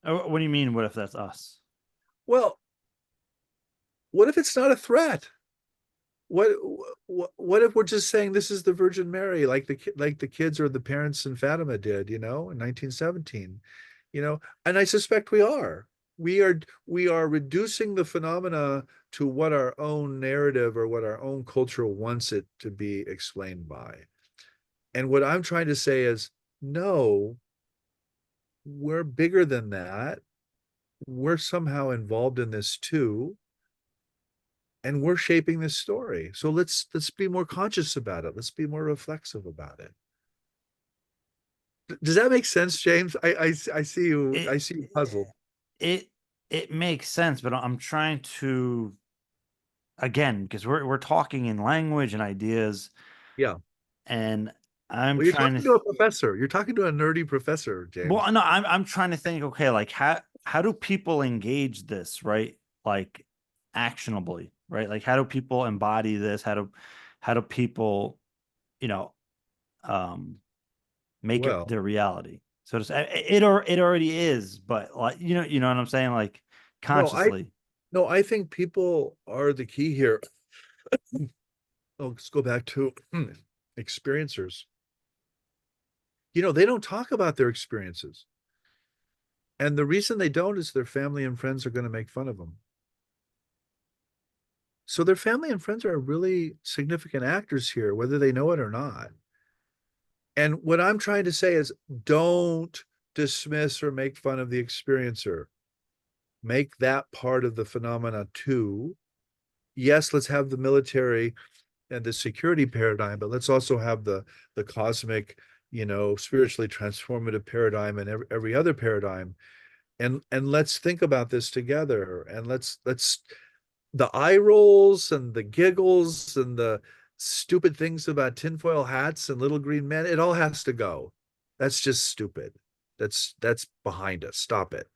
Oh, what do you mean? What if that's us? Well, what if it's not a threat? What if we're just saying this is the Virgin Mary, like the kids or the parents in Fatima did, in 1917, and I suspect we are reducing the phenomena to what our own narrative or what our own culture wants it to be explained by. And what I'm trying to say is, no, we're bigger than that. We're somehow involved in this too, and we're shaping this story. So let's be more conscious about it. Let's be more reflexive about it. Does that make sense, James? I see you. It I see you puzzled. it it makes sense, but I'm trying to, again, because we're talking in language and ideas, Yeah. and I'm Well, you're trying to talking to a professor. You're talking to a nerdy professor, James. well, no, I'm trying to think, okay, like how do people engage this, right? Like actionably, right? Like how do people embody this? How do people, you know, um make it Well, their reality? So to say, it already is, but like you know what I'm saying? Like no, I consciously. no, I think people are the key here. Oh, let's go back to experiencers. They don't talk about their experiences. And the reason they don't is their family and friends are going to make fun of them. So their family and friends are really significant actors here, whether they know it or not. And what I'm trying to say is, don't dismiss or make fun of the experiencer. Make that part of the phenomena too. Yes, let's have the military and the security paradigm, but let's also have the cosmic, spiritually transformative paradigm and every other paradigm. And let's think about this together. And let's the eye rolls and the giggles and the stupid things about tinfoil hats and little green men, it all has to go. That's just stupid. That's behind us. Stop it.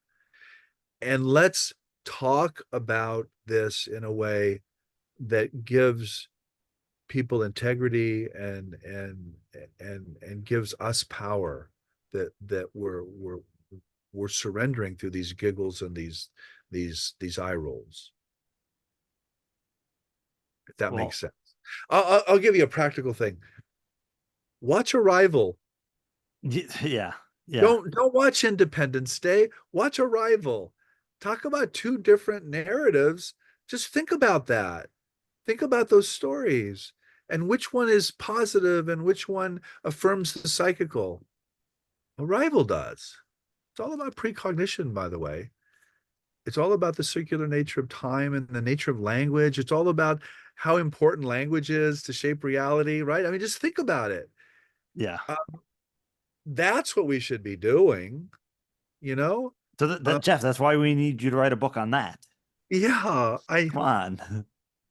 And let's talk about this in a way that gives people integrity and gives us power that we're surrendering through these giggles and these eye rolls, if that makes Well, sense. I'll give you a practical thing. Watch Arrival. Yeah, yeah, Don't watch Independence Day. Watch Arrival. Talk about two different narratives. Just think about that. Think about those stories and which one is positive and which one affirms the psychical. Arrival does. It's all about precognition, by the way. It's all about the circular nature of time and the nature of language. It's all about how important language is to shape reality, right? I mean, just think about it. yeah. Uh, that's what we should be doing, you know? So Uh, Jeff, that's why we need you to write a book on that. yeah, Come on, come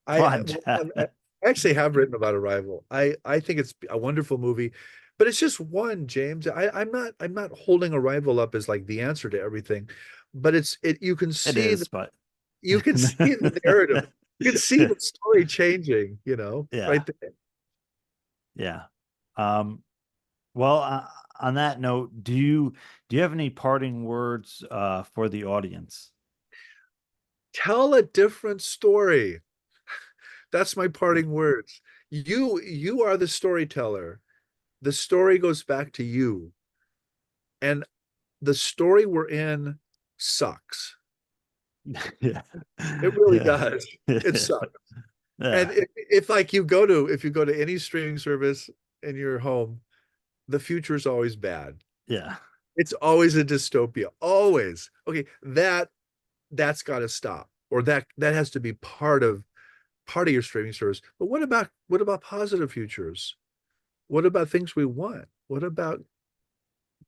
I on, Jeff. I actually have written about Arrival. I think it's a wonderful movie, but it's just one, James. I'm not holding Arrival up as like the answer to everything, but it you can It see is, but you can see the narrative. You can see the story changing, yeah, right there. yeah. Um, well, on that note, do you have any parting words for the audience? Tell a different story. That's my parting words. You are the storyteller. The story goes back to you. And the story we're in sucks. Yeah, It really yeah, does. It sucks. And yeah, if like if you go to any streaming service in your home, the future is always bad. yeah, It's always a dystopia. Always. Okay, that's got to stop. Or that has to be part of your streaming service. But what about positive futures? What about things we want? What about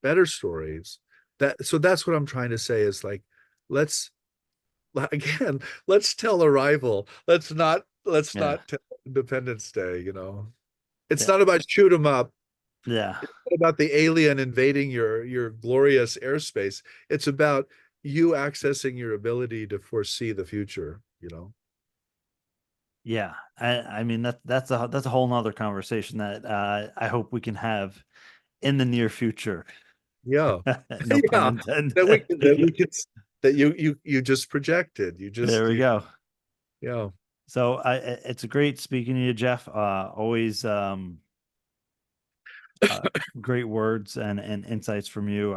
better stories? That's what I'm trying to say is like let's again, let's tell Arrival. Let's not yeah, tell Independence Day. It's yeah, not about shoot 'em up. yeah, It's not about the alien invading your glorious airspace. It's about you accessing your ability to foresee the future. yeah. I mean that's a whole nother conversation that I hope we can have in the near future. Yeah. No pun Yeah. That we intended. can that we can that you just projected. You There just we you go. yeah. So it's a great speaking to you, Jeff. Always uh, great words and insights from you.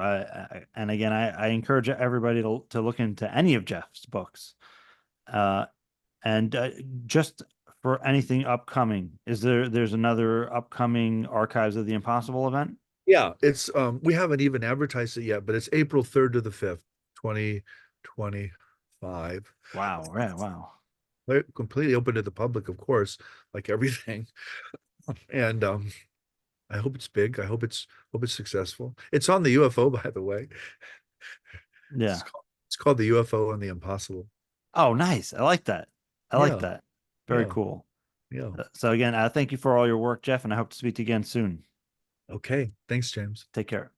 And again, I encourage everybody to look into any of Jeff's books. Uh, and just for anything upcoming, there's another upcoming Archives of the Impossible event? Yeah, it's we haven't even advertised it yet, but it's April 3rd to the 5th, 2025. Wow, right, wow. They're completely open to the public, of course, like everything. And I hope it's big. I hope it's successful. It's on the UFO, by the way. It's Yeah. called, it's called the UFO and the Impossible. Oh, nice. I like that. I like Yeah, that. Very yeah, cool. yeah. So again, thank you for all your work, Jeff, and I hope to speak to you again soon. Okay. Thanks, James. Take care.